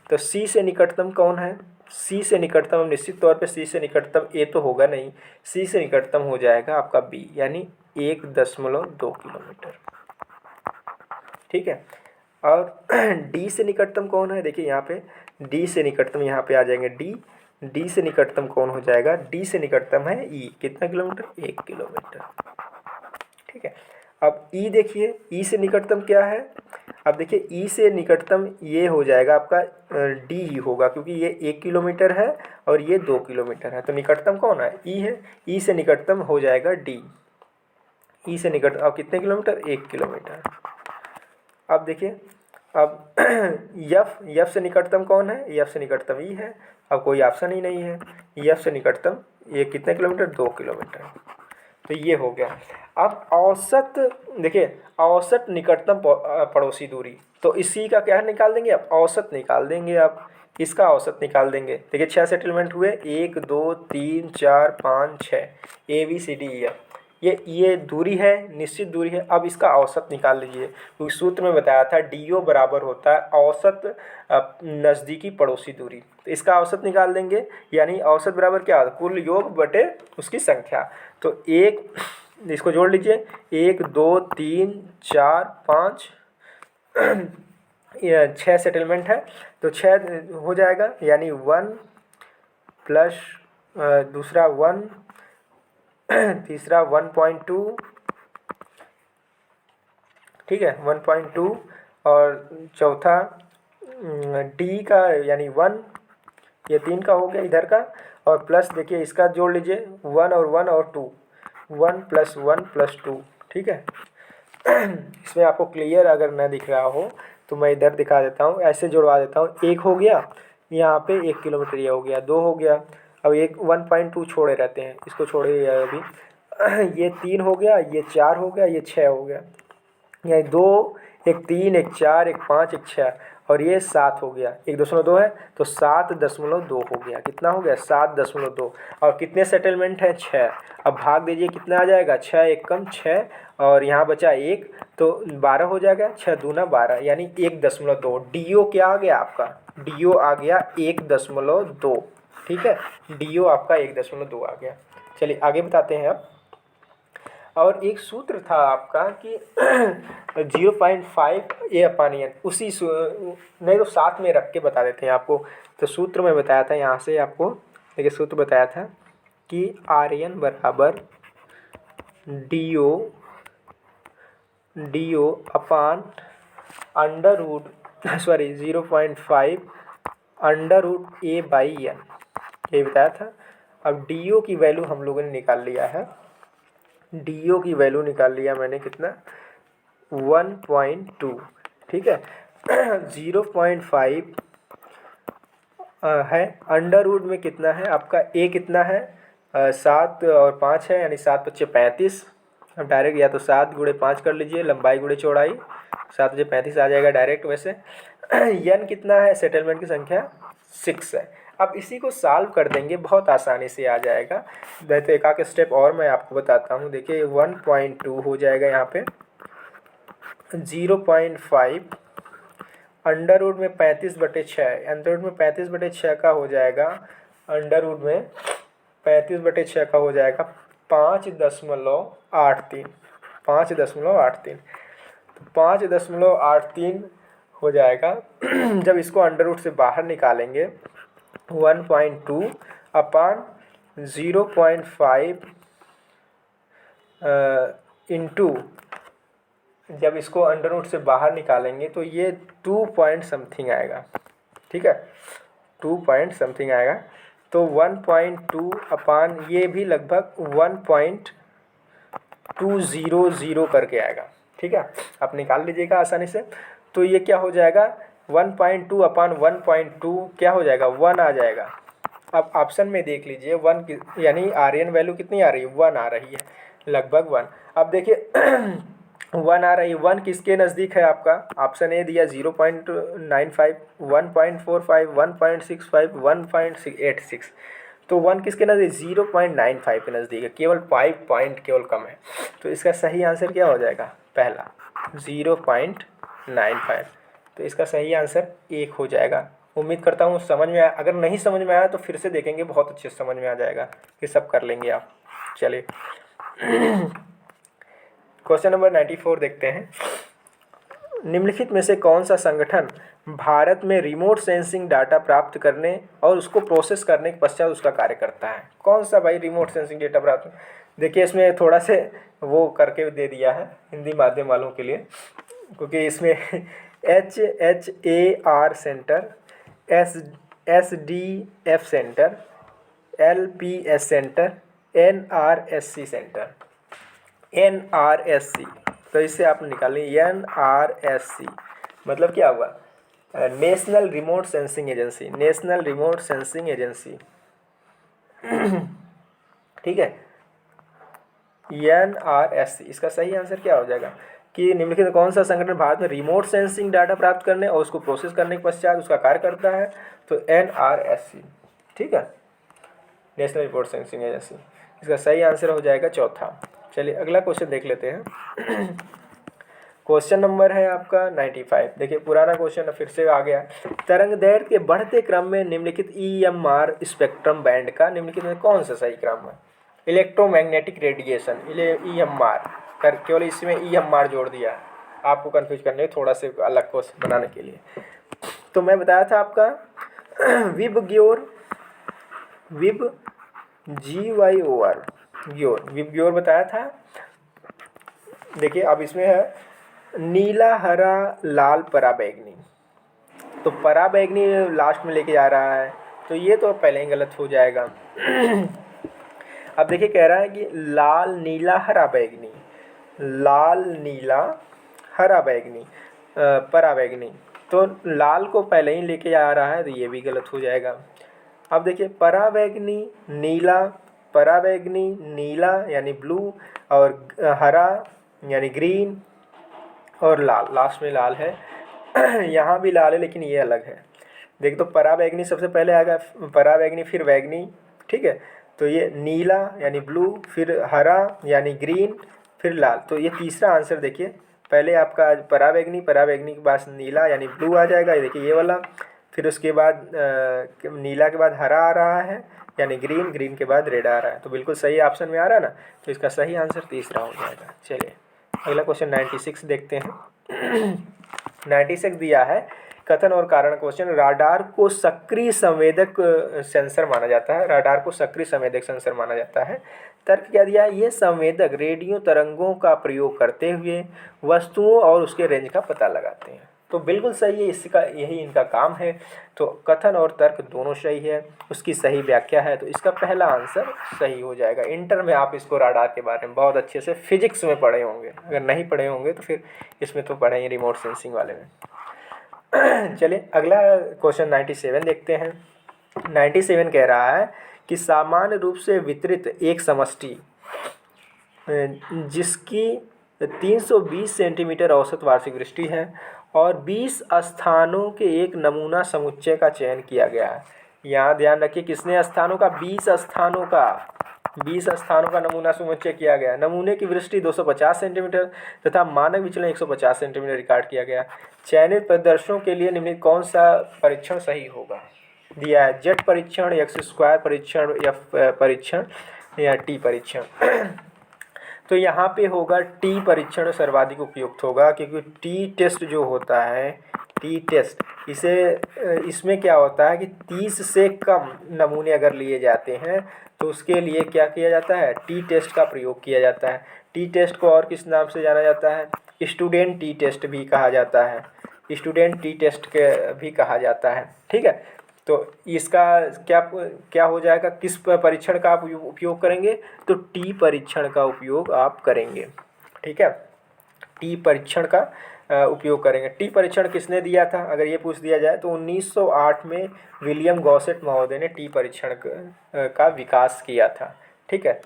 तो सी से निकटतम कौन है, सी से निकटतम निश्चित तौर पे सी से निकटतम ए तो होगा नहीं, सी से निकटतम हो जाएगा आपका बी, यानी 1.2 किलोमीटर, ठीक है। और डी से निकटतम कौन है, देखिए यहाँ पे डी से निकटतम, यहाँ पे आ जाएंगे डी, डी से निकटतम कौन हो जाएगा, डी से निकटतम है ई, कितना किलोमीटर, 1 किलोमीटर, ठीक है। अब ई देखिए, ई से निकटतम क्या है, अब देखिए ई से निकटतम ये हो जाएगा आपका डी ही होगा, क्योंकि ये 1 किलोमीटर है और ये 2 किलोमीटर है। तो निकटतम कौन है, ई है, ई से निकटतम हो जाएगा डी, ई से निकट, अब कितने किलोमीटर, 1 किलोमीटर। अब देखिए, अब यफ से निकटतम कौन है, यफ से निकटतम ई है, अब कोई ऑप्शन ही नहीं है। यफ से निकटतम ये कितने किलोमीटर, 2 किलोमीटर, तो ये हो गया। अब औसत देखिए, औसत निकटतम पड़ोसी दूरी, तो इसी का क्या निकाल देंगे, अब औसत निकाल देंगे, अब इसका औसत निकाल देंगे। देखिए 6 सेटलमेंट हुए, 1 2 3 4 5 6, A B C D E F, ये दूरी है, निश्चित दूरी है। अब इसका औसत निकाल लीजिए, क्योंकि सूत्र में बताया था डी ओ बराबर होता है औसत नज़दीकी पड़ोसी दूरी, तो इसका औसत निकाल देंगे, यानी औसत बराबर क्या, कुल योग बटे उसकी संख्या। तो एक, इसको जोड़ लीजिए, 1 2 3 4 5 6 सेटलमेंट है, तो 6 हो जाएगा, यानी 1 प्लस दूसरा 1, तीसरा 1.2, ठीक है 1.2, और चौथा डी का यानी 1, ये 3 का हो गया इधर का, और प्लस देखिए इसका जोड़ लीजिए 1 और 1 और 2, 1 + 1 + 2, ठीक है। इसमें आपको क्लियर अगर न दिख रहा हो तो मैं इधर दिखा देता हूँ, ऐसे जुड़वा देता हूँ। 1 हो गया, यहाँ पे 1 किलोमीटर ये हो गया, 2 हो गया। अब एक 1.2 छोड़े रहते हैं, इसको छोड़े अभी। ये 3 हो गया, ये 4 हो गया, ये 6 हो गया। यहाँ 2, एक 3, एक 4, एक 5, एक 6 और ये 7 हो गया। 1.2 है तो 7.2 हो गया। कितना हो गया? 7.2। और कितने सेटलमेंट हैं? 6। अब भाग दीजिए, कितना आ जाएगा? 6 एक कम 6 और यहाँ बचा 1 तो 12 हो जाएगा। 6 दूना 12 यानी 1.2। डी ओ क्या आ गया आपका? डी ओ आ गया 1.2। ठीक है, डी ओ आपका 1.2 आ गया। चलिए आगे बताते हैं अब। और एक सूत्र था आपका कि 0.5 ए अपान एन, उसी नहीं तो साथ में रख के बता देते हैं आपको। तो सूत्र में बताया था, यहाँ से आपको देखिए सूत्र बताया था कि आर एन बराबर D O upon under root 0.5 under root A by N, ये बताया था। अब डी ओ की वैल्यू हम लोगों ने निकाल लिया है। डी ओ की वैल्यू निकाल लिया मैंने, कितना? 1.2। ठीक है। 0.5 है, अंडर रूट में कितना है आपका? ए कितना है? 7 और 5 है, यानी 7 × 5 = 35। अब डायरेक्ट या तो 7 × 5 कर लीजिए, लंबाई × चौड़ाई, 7 × 35 आ जाएगा डायरेक्ट। वैसे एन कितना है? सेटलमेंट की संख्या 6 है। अब इसी को सॉल्व कर देंगे, बहुत आसानी से आ जाएगा। तो एक आध स्टेप और मैं आपको बताता हूँ। देखिए 1.2 हो जाएगा यहाँ पे, 0.5 अंडर रूट में 35/6, अंडर रूट में 35/6 का हो जाएगा, अंडर रूट में 35/6 का हो जाएगा 5.83। 5.83, 5.83 हो जाएगा। जब इसको अंडर रूट से बाहर निकालेंगे 1.2 अपान 0.5 इंटू, जब इसको अंडर रूट से बाहर निकालेंगे तो ये 2 पॉइंट समथिंग आएगा। ठीक है, 2 पॉइंट समथिंग आएगा। तो 1.2 अपान ये भी लगभग 1.200 करके आएगा। ठीक है, आप निकाल लीजिएगा आसानी से। तो ये क्या हो जाएगा? 1.2 अपान 1.2 क्या हो जाएगा? 1 आ जाएगा। अब ऑप्शन में देख लीजिए 1 की, यानी आर एन वैल्यू कितनी आ रही है? 1 आ रही है, लगभग 1। अब देखिए 1 आ रही है, 1 किसके नज़दीक है आपका? ऑप्शन ए दिया 0.95, 1.45, 1.65, 1.86। तो 1 किसके नज़दीक? 0.95 के नज़दीक है, केवल 5 पॉइंट केवल कम है। तो इसका सही आंसर क्या हो जाएगा? पहला 0.95। तो इसका सही आंसर 1 हो जाएगा। उम्मीद करता हूँ समझ में आया। अगर नहीं समझ में आया तो फिर से देखेंगे, बहुत अच्छे से समझ में आ जाएगा, ये सब कर लेंगे आप। चलिए क्वेश्चन नंबर 94 देखते हैं। निम्नलिखित में से कौन सा संगठन भारत में रिमोट सेंसिंग डाटा प्राप्त करने और उसको प्रोसेस करने के पश्चात उसका कार्य करता है? कौन सा भाई रिमोट सेंसिंग डेटा प्राप्त? देखिए इसमें थोड़ा से वो करके दे दिया है हिंदी माध्यम वालों के लिए, क्योंकि इसमें HHAR centre, SDF centre, LPS centre, NRSC centre, NRSC, तो इससे आप निकालें NRSC मतलब क्या हुआ? National remote sensing agency, national remote sensing agency. ठीक है, NRSC, इसका सही आंसर क्या हो जाएगा कि निम्नलिखित कौन सा संगठन भारत में रिमोट सेंसिंग डाटा प्राप्त करने और उसको प्रोसेस करने के पश्चात उसका कार्य करता है? तो NRSC। ठीक है, नेशनल रिमोट सेंसिंग एजेंसी, इसका सही आंसर हो जाएगा चौथा। चलिए अगला क्वेश्चन देख लेते हैं। क्वेश्चन नंबर है आपका 95। देखिए पुराना क्वेश्चन फिर से आ गया। तरंग दैर्ध्य के बढ़ते क्रम में निम्नलिखित EMR स्पेक्ट्रम बैंड का निम्नलिखित में कौन सा सही क्रम है? इलेक्ट्रोमैग्नेटिक रेडिएशन, EMR कर, केवल इसमें EMR जोड़ दिया है आपको कन्फ्यूज करने, थोड़ा से अलग क्वेश्चन बनाने के लिए। तो मैं बताया था आपका विबग्योर, विब GYOR, ग्योर, विबग्योर बताया था। देखिए अब इसमें है नीला, हरा, लाल, पराबैंगनी। तो पराबैंगनी लास्ट में लेके जा रहा है, तो ये तो पहले ही गलत हो जाएगा। अब देखिए कह रहा है कि लाल, नीला, हरा, बैगनी, लाल, नीला, हरा, बैगनी, पराबैंगनी। तो लाल को पहले ही लेके आ रहा है, तो ये भी गलत हो जाएगा। अब देखिए पराबैंगनी नीला, पराबैंगनी नीला यानी ब्लू, और हरा यानी ग्रीन, और लाल, लास्ट में लाल है। यहाँ भी लाल है लेकिन ये अलग है। देख तो पराबैंगनी सबसे पहले आएगा, पराबैंगनी फिर बैंगनी, ठीक है। तो ये नीला यानी ब्लू, फिर हरा यानी ग्रीन, फिर लाल। तो ये तीसरा आंसर देखिए, पहले आपका पराबैंगनी, पराबैंगनी के बाद नीला यानी ब्लू आ जाएगा, ये देखिए ये वाला। फिर उसके बाद नीला के बाद हरा आ रहा है यानी ग्रीन, ग्रीन के बाद रेड आ रहा है। तो बिल्कुल सही ऑप्शन में आ रहा है ना, तो इसका सही आंसर तीसरा हो जाएगा। चलिए अगला क्वेश्चन 96 देखते हैं। 96 दिया है, कथन और कारण क्वेश्चन। राडार को सक्रिय संवेदक सेंसर माना जाता है, राडार को सक्रिय संवेदक सेंसर माना जाता है। तर्क क्या दिया है, ये संवेदक रेडियो तरंगों का प्रयोग करते हुए वस्तुओं और उसके रेंज का पता लगाते हैं। तो बिल्कुल सही है, इसका यही इनका काम है। तो कथन और तर्क दोनों सही है, उसकी सही व्याख्या है, तो इसका पहला आंसर सही हो जाएगा। इंटर में आप इसको राडार के बारे में बहुत अच्छे से फिजिक्स में पढ़े होंगे, अगर नहीं पढ़े होंगे तो फिर इसमें तो पढ़े ही, रिमोट सेंसिंग वाले में। चलिए अगला क्वेश्चन 97 देखते हैं। 97 कह रहा है कि सामान्य रूप से वितरित एक समष्टि जिसकी 320 सेंटीमीटर औसत वार्षिक वृष्टि है और 20 स्थानों के एक नमूना समुच्चय का चयन किया गया है। यहाँ ध्यान रखिए किसने स्थानों का, 20 स्थानों का, 20 स्थानों का नमूना समुच्चय किया गया। नमूने की वृष्टि 250 सेंटीमीटर तथा मानक विचलन 150 सेंटीमीटर रिकॉर्ड किया गया। चयनित प्रदर्शनों के लिए निम्नलिखित कौन सा परीक्षण सही होगा? दिया है जेट परीक्षण, एक्स स्क्वायर परीक्षण, एफ परीक्षण या टी परीक्षण। तो यहाँ पे होगा टी परीक्षण सर्वाधिक उपयुक्त होगा, क्योंकि टी टेस्ट जो होता है, टी टेस्ट इसमें क्या होता है कि 30 से कम नमूने अगर लिए जाते हैं तो उसके लिए क्या किया जाता है, टी टेस्ट का प्रयोग किया जाता है। टी टेस्ट को और किस नाम से जाना जाता है? स्टूडेंट टी टेस्ट भी कहा जाता है, स्टूडेंट टी टेस्ट के भी कहा जाता है, ठीक है। तो इसका क्या क्या हो जाएगा, किस परीक्षण का आप उपयोग करेंगे? तो टी परीक्षण का उपयोग आप करेंगे, ठीक है। टी परीक्षण का उपयोग करेंगे। टी परीक्षण किसने दिया था, अगर ये पूछ दिया जाए तो 1908 में विलियम गॉसेट महोदय ने टी परीक्षण का विकास किया था, ठीक है।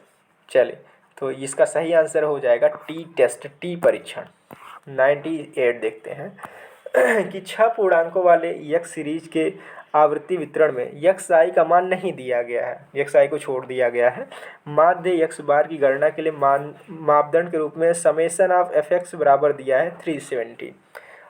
चलिए तो इसका सही आंसर हो जाएगा टी टेस्ट, टी परीक्षण। 98 देखते हैं कि 6 पूर्णांकों वाले यक्स सीरीज के आवृत्ति वितरण में यक्स आई का मान नहीं दिया गया है, यक्स आई को छोड़ दिया गया है। माध्य यक्स बार की गणना के लिए मापदंड के रूप में समेसन ऑफ एफ एक्स बराबर दिया है 370,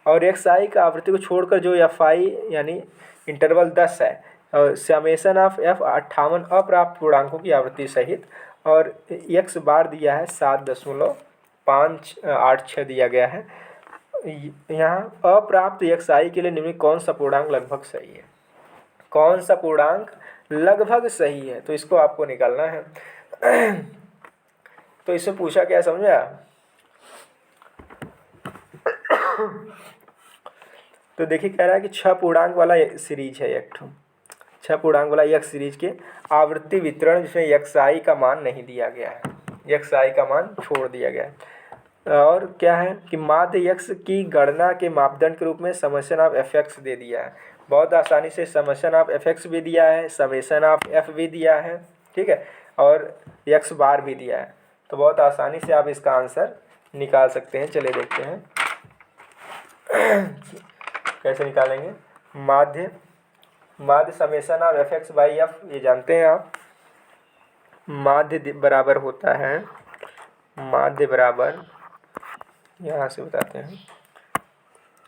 और एक्स आई का आवृत्ति को छोड़कर जो एफ आई यानी इंटरवल 10 है, और समेसन ऑफ एफ 58 अप्राप्त पूर्णांकों की आवृत्ति सहित, और एक्स बार दिया है 7.586 दिया गया है। यहाँ अप्राप्त एक्स आई के लिए निम्नलिखित कौन सा पूर्णांक लगभग सही है? कौन सा पूर्णांक लगभग सही है? तो इसको आपको निकालना है। तो इसमें पूछा क्या, समझा? तो देखिए कह रहा है कि 6 पूर्णांक वाला सीरीज है एक, 6 पूर्णांक वाला यक्स सीरीज के आवृत्ति वितरण जिसमें यक्स आई का मान नहीं दिया गया है, यक्स आई का मान छोड़ दिया गया है। और क्या है कि माध्य यक्स की गणना के मापदंड के रूप में समेशन ऑफ एफ एक्स दे दिया है। बहुत आसानी से समेशन ऑफ एफ एक्स भी दिया है, समेशन ऑफ एफ भी दिया है, ठीक है, और यक्स बार भी दिया है। तो बहुत आसानी से आप इसका आंसर निकाल सकते हैं। चलिए देखते हैं कैसे निकालेंगे। माध्य summation of F x by F, ये जानते हैं आप। माध्य बराबर होता है, माध्य बराबर, यहाँ से बताते हैं,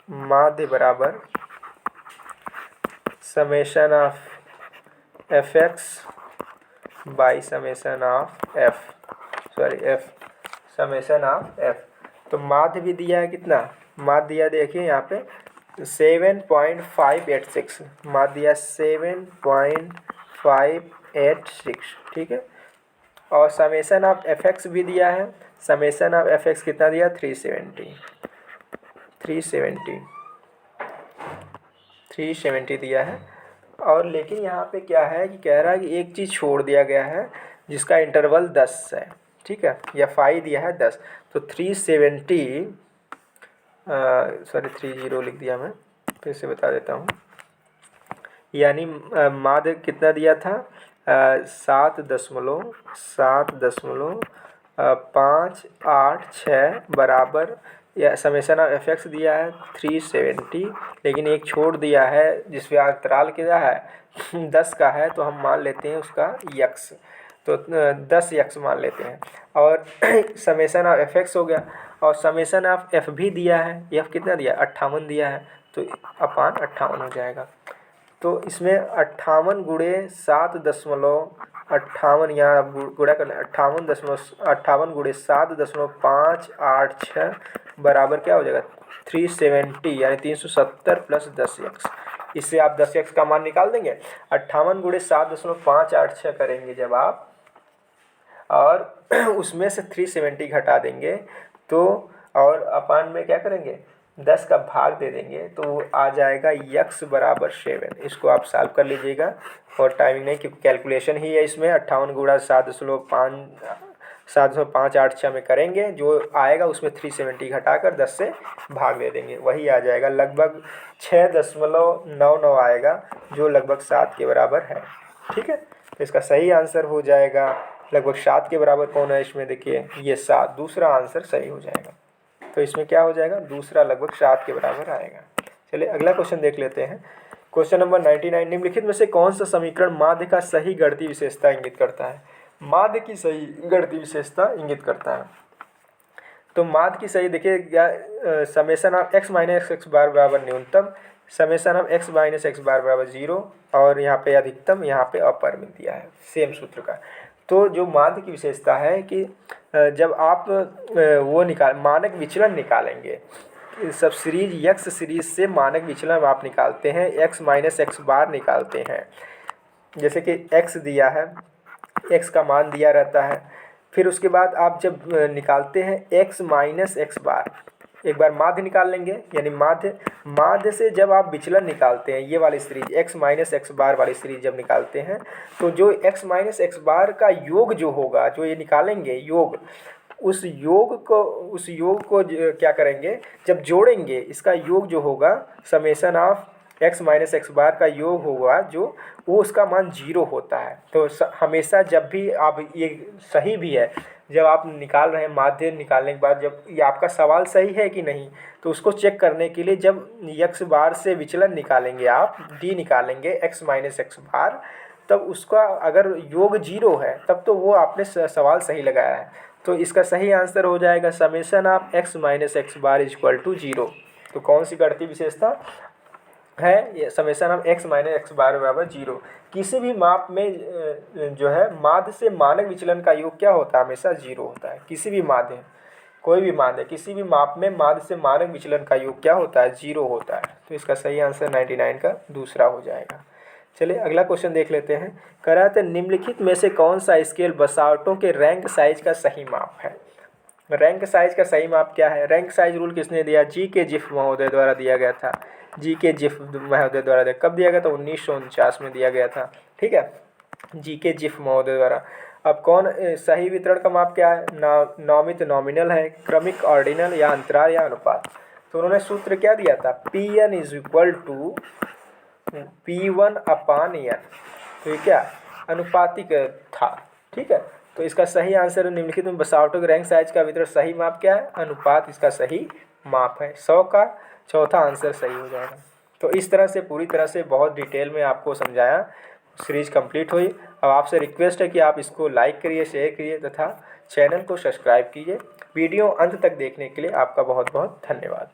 माध्य बराबर summation of F x by summation of F, F summation of F. तो माध्य भी दिया है कितना, माध्य दिया देखिए यहाँ पे 7.586, माध्य दिया 7.586, ठीक है। और समेशन ऑफ एफ एक्स भी दिया है, समेशन ऑफ एफ एक्स कितना दिया, 370 दिया है। और लेकिन यहाँ पे क्या है कि कह रहा है कि एक चीज़ छोड़ दिया गया है जिसका इंटरवल 10 है, ठीक है, या फाई दिया है 10। तो 370 30 लिख दिया मैं, फिर से बता देता हूँ। यानी माध्य कितना दिया था, 7.586 बराबर, या समेशन ऑफ एफ एक्स दिया है 370, लेकिन एक छोड़ दिया है जिसमें अंतराल क्या है 10 का है, तो हम मान लेते हैं उसका यक्स, तो 10 यक्स मान लेते हैं। और समेशन ऑफ एफ एक्स हो गया, और समेशन ऑफ एफ भी दिया है, एफ कितना दिया 58 दिया है, तो अपान 58 हो जाएगा। तो इसमें 58 गुणे 7.58, यहाँ गुणा करना 58 गुणे 7.586 बराबर क्या हो जाएगा 370, यानी 370 प्लस 10 एक्स। इससे आप 10 एक्स का मान निकाल देंगे। 58 गुणे 7.586 करेंगे जब आप, और उसमें से 370 घटा देंगे, तो और अपान में क्या करेंगे 10 का भाग दे देंगे, तो आ जाएगा यक्स बराबर 7। इसको आप सॉल्व कर लीजिएगा, और टाइमिंग नहीं, क्योंकि कैलकुलेशन ही है इसमें। 58 गुणा 7.586 में करेंगे, जो आएगा उसमें 370 घटाकर 10 से भाग दे देंगे, वही आ जाएगा लगभग 6.99 आएगा, जो लगभग 7 के बराबर है। ठीक है, तो इसका सही आंसर हो जाएगा लगभग 7 के बराबर। कौन है इसमें, देखिए ये 7, दूसरा आंसर सही हो जाएगा। तो इसमें क्या हो जाएगा, दूसरा लगभग 7 के बराबर आएगा। चलिए अगला क्वेश्चन देख लेते हैं। क्वेश्चन नंबर 99, निम्नलिखित में से कौन सा समीकरण माध्य का सही गणितीय विशेषता इंगित करता है। माध्य की सही गणितीय विशेषता इंगित करता है। तो माध्य की सही देखिए, summation of x minus x bar बराबर न्यूनतम, summation of x minus x bar बराबर 0, और यहाँ पे अधिकतम, यहाँ पे अपरिमित दिया है सेम सूत्र का। तो जो माध्य की विशेषता है कि जब आप वो मानक विचलन निकालेंगे, सब सीरीज यक्स सीरीज से मानक विचलन आप निकालते हैं, एक्स माइनस एक्स बार निकालते हैं। जैसे कि एक्स दिया है, एक्स का मान दिया रहता है, फिर उसके बाद आप जब निकालते हैं एक्स माइनस एक्स बार, एक बार माध्य निकाल लेंगे, यानी माध्य से जब आप विचलन निकालते हैं, ये वाली सीरीज एक्स माइनस एक्स बार वाली सीरीज जब निकालते हैं, तो जो एक्स माइनस एक्स बार का योग जो होगा, जो ये निकालेंगे योग, उस योग को क्या करेंगे, जब जोड़ेंगे, इसका योग जो होगा summation of x minus x bar का योग होगा, जो वो उसका मान 0 होता है। तो हमेशा जब भी आप, ये सही भी है, जब आप निकाल रहे हैं माध्य निकालने के बाद, जब ये आपका सवाल सही है कि नहीं, तो उसको चेक करने के लिए जब यक्स बार से विचलन निकालेंगे, आप डी निकालेंगे एक्स माइनस एक्स बार, तब उसका अगर योग 0 है, तब तो वो आपने सवाल सही लगाया है। तो इसका सही आंसर हो जाएगा summation of x minus x bar equal to 0। तो कौन सी गणितीय विशेषता है, ये summation of x minus x bar बराबर 0। किसी भी माप में जो है माध्य से मानक विचलन का योग क्या होता है, हमेशा 0 होता है। किसी भी माध्य, कोई भी माध्य, किसी भी माप में माध्य से मानक विचलन का योग क्या होता है, 0 होता है। तो इसका सही आंसर 99 का दूसरा हो जाएगा। चलिए अगला क्वेश्चन देख लेते हैं। कह रहा था निम्नलिखित में से कौन सा स्केल बसावटों के रैंक साइज का सही माप है। रैंक साइज का सही माप क्या है, रैंक साइज रूल किसने दिया, जी के जिफ महोदय द्वारा दिया गया था। जी के जिफ महोदय द्वारा दिया, कब दिया गया था, 1949 में दिया गया था। ठीक है, जी के जिफ महोदय द्वारा। अब कौन सही वितरण का माप क्या है, नॉमित नॉमिनल है, क्रमिक ऑर्डिनल, या अंतराल, या अनुपात। तो उन्होंने सूत्र क्या दिया था, Pn is equal to P1 upon n। तो ये क्या अनुपातिक था। ठीक है, तो इसका सही आंसर निम्नलिखित में बसावटों के रैंक साइज का वितरण सही माप क्या है, अनुपात इसका सही माप है। 100 का चौथा आंसर सही हो जाएगा। तो इस तरह से पूरी तरह से बहुत डिटेल में आपको समझाया, सीरीज कंप्लीट हुई। अब आपसे रिक्वेस्ट है कि आप इसको लाइक करिए, शेयर करिए तथा चैनल को सब्सक्राइब कीजिए। वीडियो अंत तक देखने के लिए आपका बहुत बहुत धन्यवाद।